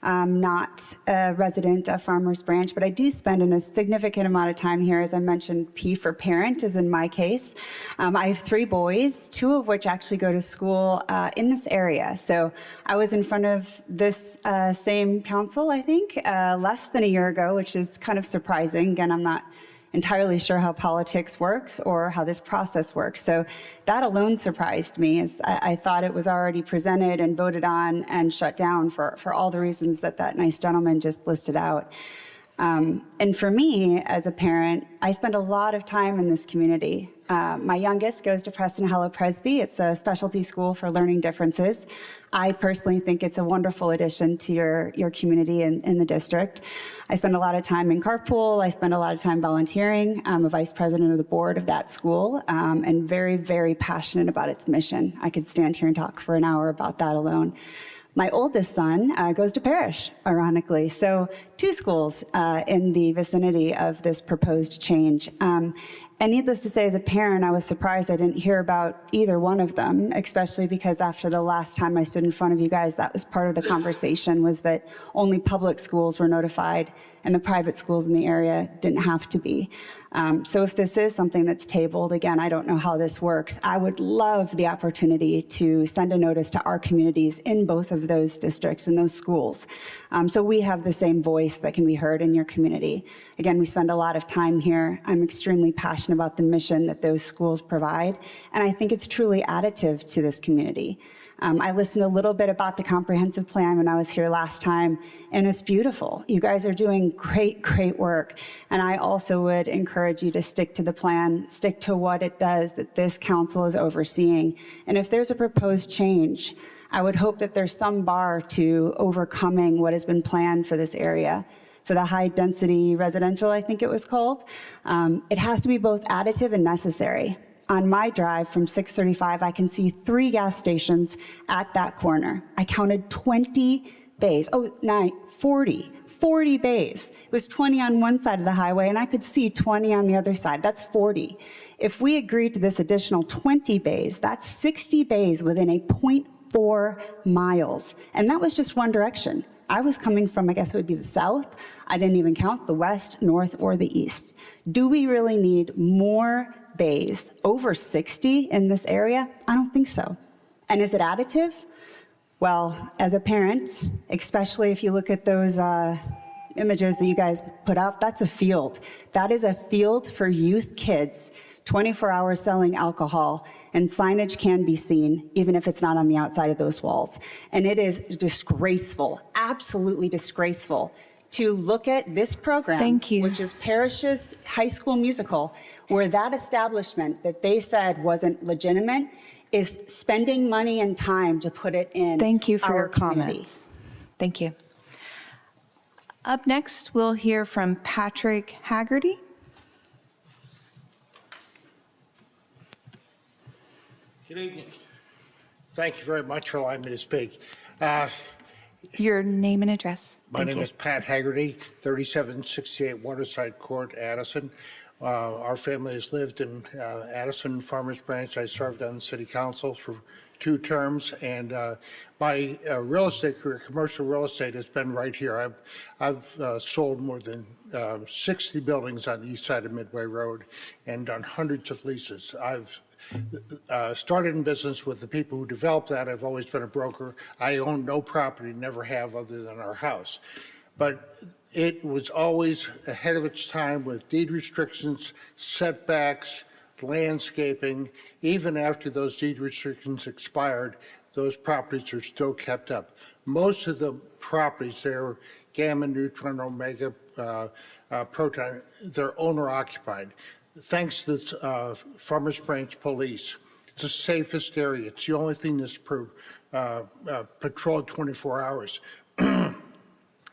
I'm not a resident of Farmers Branch, but I do spend a significant amount of time here. As I mentioned, P for parent is in my case. I have 3 boys, 2 of which actually go to school in this area. So I was in front of this same council, I think, less than a year ago, which is kind of surprising. Again, I'm not entirely sure how politics works or how this process works. So that alone surprised me, as I thought it was already presented and voted on and shut down for all the reasons that that nice gentleman just listed out. And for me, as a parent, I spend a lot of time in this community. My youngest goes to Preston Hollow Presby. It's a specialty school for learning differences. I personally think it's a wonderful addition to your community in the district. I spend a lot of time in carpool. I spend a lot of time volunteering. I'm a vice president of the board of that school, and very, very passionate about its mission. I could stand here and talk for an hour about that alone. My oldest son goes to Parrish, ironically. So 2 schools in the vicinity of this proposed change. And needless to say, as a parent, I was surprised I didn't hear about either one of them, especially because after the last time I stood in front of you guys, that was part of the conversation, was that only public schools were notified and the private schools in the area didn't have to be. So if this is something that's tabled, again, I don't know how this works. I would love the opportunity to send a notice to our communities in both of those districts and those schools. So we have the same voice that can be heard in your community. Again, we spend a lot of time here. I'm extremely passionate about the mission that those schools provide, and I think it's truly additive to this community. I listened a little bit about the comprehensive plan when I was here last time, and it's beautiful. You guys are doing great, great work. And I also would encourage you to stick to the plan, stick to what it does that this council is overseeing. And if there's a proposed change, I would hope that there's some bar to overcoming what has been planned for this area. For the high-density residential, I think it was called. It has to be both additive and necessary. On my drive from 635, I can see 3 gas stations at that corner. I counted 20 bays. 40 bays. It was 20 on one side of the highway, and I could see 20 on the other side. That's 40. If we agreed to this additional 20 bays, that's 60 bays within a 0.4 miles. And that was just one direction. I was coming from, I guess it would be the south. I didn't even count the west, north, or the east. Do we really need more bays, over 60 in this area? I don't think so. And is it additive? Well, as a parent, especially if you look at those images that you guys put out, that's a field. That is a field for youth kids, 24 hours selling alcohol, and signage can be seen, even if it's not on the outside of those walls. And it is disgraceful, absolutely disgraceful, to look at this program, Thank you. which is Parrish's High School Musical, where that establishment that they said wasn't legitimate is spending money and time to put it in. Thank you for our your community. comments. Thank you. Up next, we'll hear from Patrick Haggerty. Good evening. Thank you very much for allowing me to speak. Your name and address. My name is Pat Haggerty, 3768 Waterside Court, Addison. Our family has lived in Addison Farmers Branch. I served on the city council for 2 terms, and my real estate career, commercial real estate, has been right here. I've sold more than 60 buildings on the east side of Midway Road and done hundreds of leases. I've started in business with the people who developed that. I've always been a broker. I own no property, never have, other than our house. But it was always ahead of its time with deed restrictions, setbacks, landscaping. Even after those deed restrictions expired, those properties are still kept up. Most of the properties there, Gamma, Neutron, Omega, Proton, they're owner occupied. Thanks to the Farmers Branch Police, it's the safest area. It's the only thing that's patrolled 24 hours.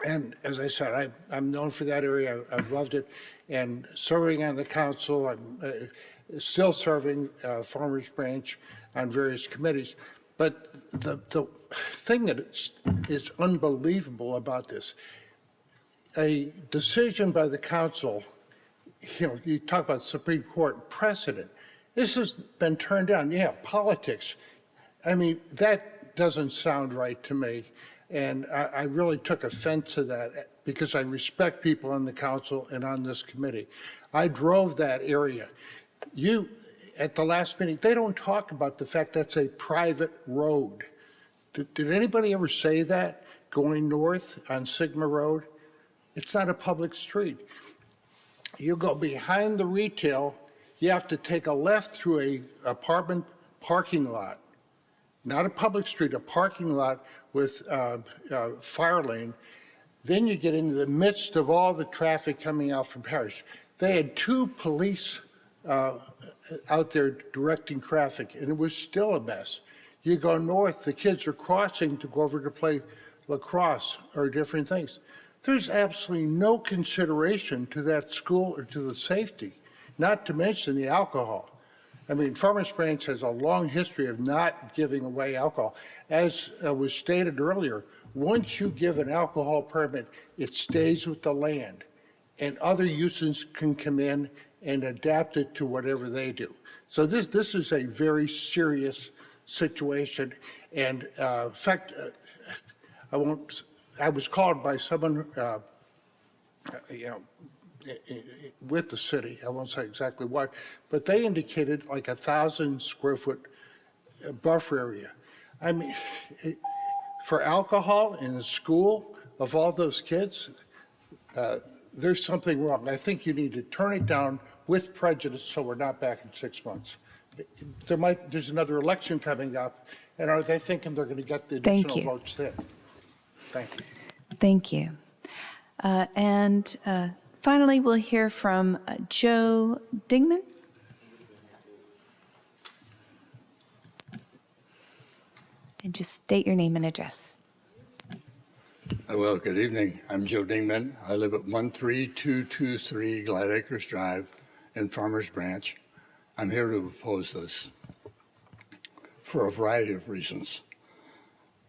And as I said, I'm known for that area. I've loved it. And serving on the council, I'm still serving Farmers Branch on various committees. But the thing that is unbelievable about this, a decision by the council, you talk about Supreme Court precedent. This has been turned down. Yeah, politics. I mean, that doesn't sound right to me. And I really took offense to that because I respect people on the council and on this committee. I drove that area. At the last meeting, they don't talk about the fact that's a private road. Did anybody ever say that going north on Sigma Road? It's not a public street. You go behind the retail, you have to take a left through a apartment parking lot, not a public street, a parking lot with fire lane. Then you get into the midst of all the traffic coming out from Parrish. They had 2 police out there directing traffic, and it was still a mess. You go north, the kids are crossing to go over to play lacrosse or different things. There's absolutely no consideration to that school or to the safety, not to mention the alcohol. I mean, Farmers Branch has a long history of not giving away alcohol. As was stated earlier, once you give an alcohol permit, it stays with the land, and other uses can come in and adapt it to whatever they do. So this is a very serious situation. And in fact, I was called by someone, with the city, I won't say exactly what, but they indicated like 1,000 square foot buffer area. I mean, for alcohol in the school of all those kids, there's something wrong. I think you need to turn it down with prejudice so we're not back in 6 months. There's another election coming up, and are they thinking they're going to get the additional votes then? Thank you. Thank you. And finally, we'll hear from Joe Dingman. And just state your name and address. Well, good evening. I'm Joe Dingman. I live at 13223 Glad Acres Drive in Farmers Branch. I'm here to oppose this for a variety of reasons.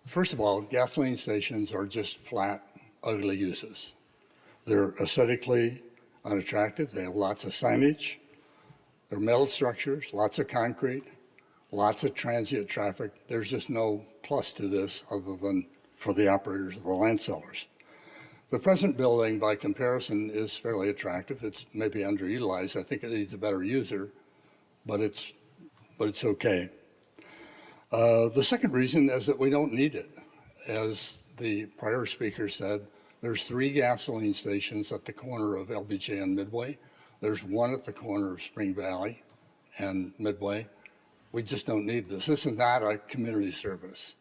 First of all, gasoline stations are just flat, ugly uses. They're aesthetically unattractive. They have lots of signage. They're metal structures, lots of concrete, lots of transient traffic. There's just no plus to this other than for the operators of the land sellers. The present building, by comparison, is fairly attractive. It's maybe underutilized. I think it needs a better user, but it's okay. The second reason is that we don't need it. As the prior speaker said, there's 3 gasoline stations at the corner of LBJ and Midway. There's 1 at the corner of Spring Valley and Midway. We just don't need this. This is not a community service.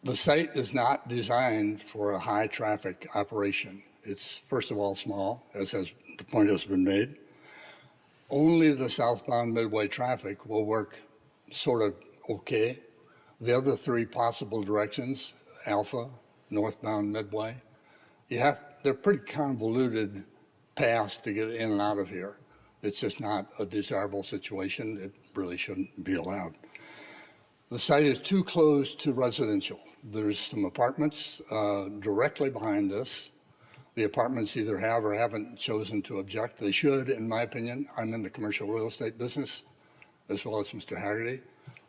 The site is not designed for a high traffic operation. It's first of all small, as the point has been made. Only the southbound Midway traffic will work sort of okay. The other 3 possible directions, Alpha, northbound Midway, they're pretty convoluted paths to get in and out of here. It's just not a desirable situation. It really shouldn't be allowed. The site is too close to residential. There's some apartments directly behind this. The apartments either have or haven't chosen to object. They should, in my opinion. I'm in the commercial real estate business, as well as Mr. Haggerty.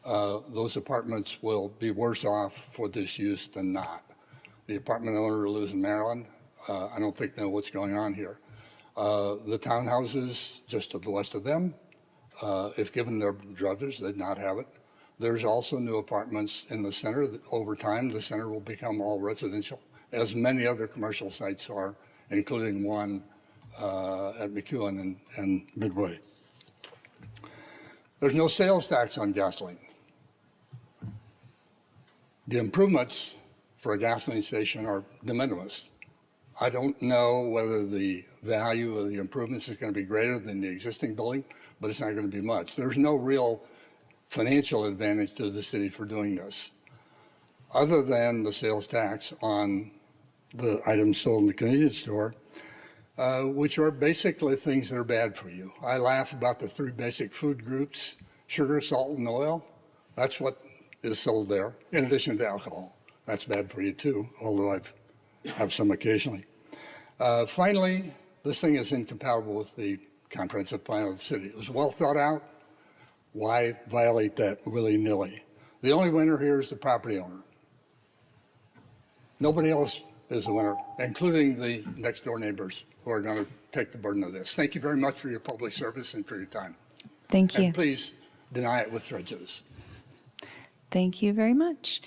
Those apartments will be worse off for this use than not. The apartment owner who lives in Maryland, I don't think know what's going on here. The townhouses just to the west of them, if given their druthers, they'd not have it. There's also new apartments in the center. Over time, the center will become all residential, as many other commercial sites are, including one at McEwen and Midway. There's no sales tax on gasoline. The improvements for a gasoline station are de minimis. I don't know whether the value of the improvements is going to be greater than the existing building, but it's not going to be much. There's no real financial advantage to the city for doing this, other than the sales tax on the items sold in the convenience store, which are basically things that are bad for you. I laugh about the 3 basic food groups: sugar, salt, and oil. That's what is sold there, in addition to alcohol. That's bad for you too, although I have some occasionally. Finally, this thing is incompatible with the comprehensive plan of the city. It was well thought out. Why violate that willy-nilly? The only winner here is the property owner. Nobody else is the winner, including the next door neighbors who are going to take the burden of this. Thank you very much for your public service and for your time. Thank you. And please deny it with prejudice. Thank you very much.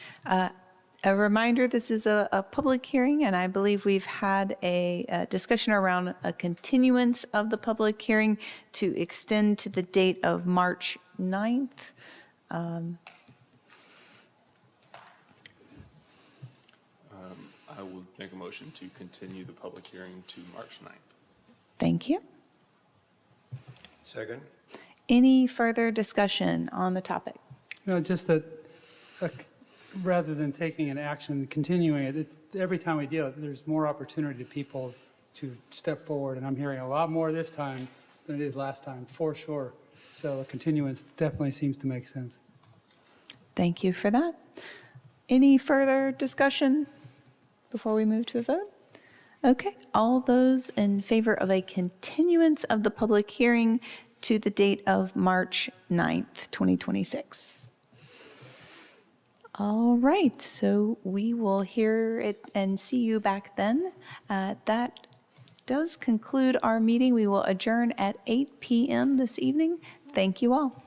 A reminder, this is a public hearing, and I believe we've had a discussion around a continuance of the public hearing to extend to the date of March 9th. I will make a motion to continue the public hearing to March 9th. Thank you. Second. Any further discussion on the topic? No, just that rather than taking an action, continuing it, every time we deal, there's more opportunity to people to step forward, and I'm hearing a lot more this time than I did last time, for sure. So a continuance definitely seems to make sense. Thank you for that. Any further discussion before we move to a vote? Okay, all those in favor of a continuance of the public hearing to the date of March 9th, 2026. All right, so we will hear it and see you back then. That does conclude our meeting. We will adjourn at 8 p.m. this evening. Thank you all.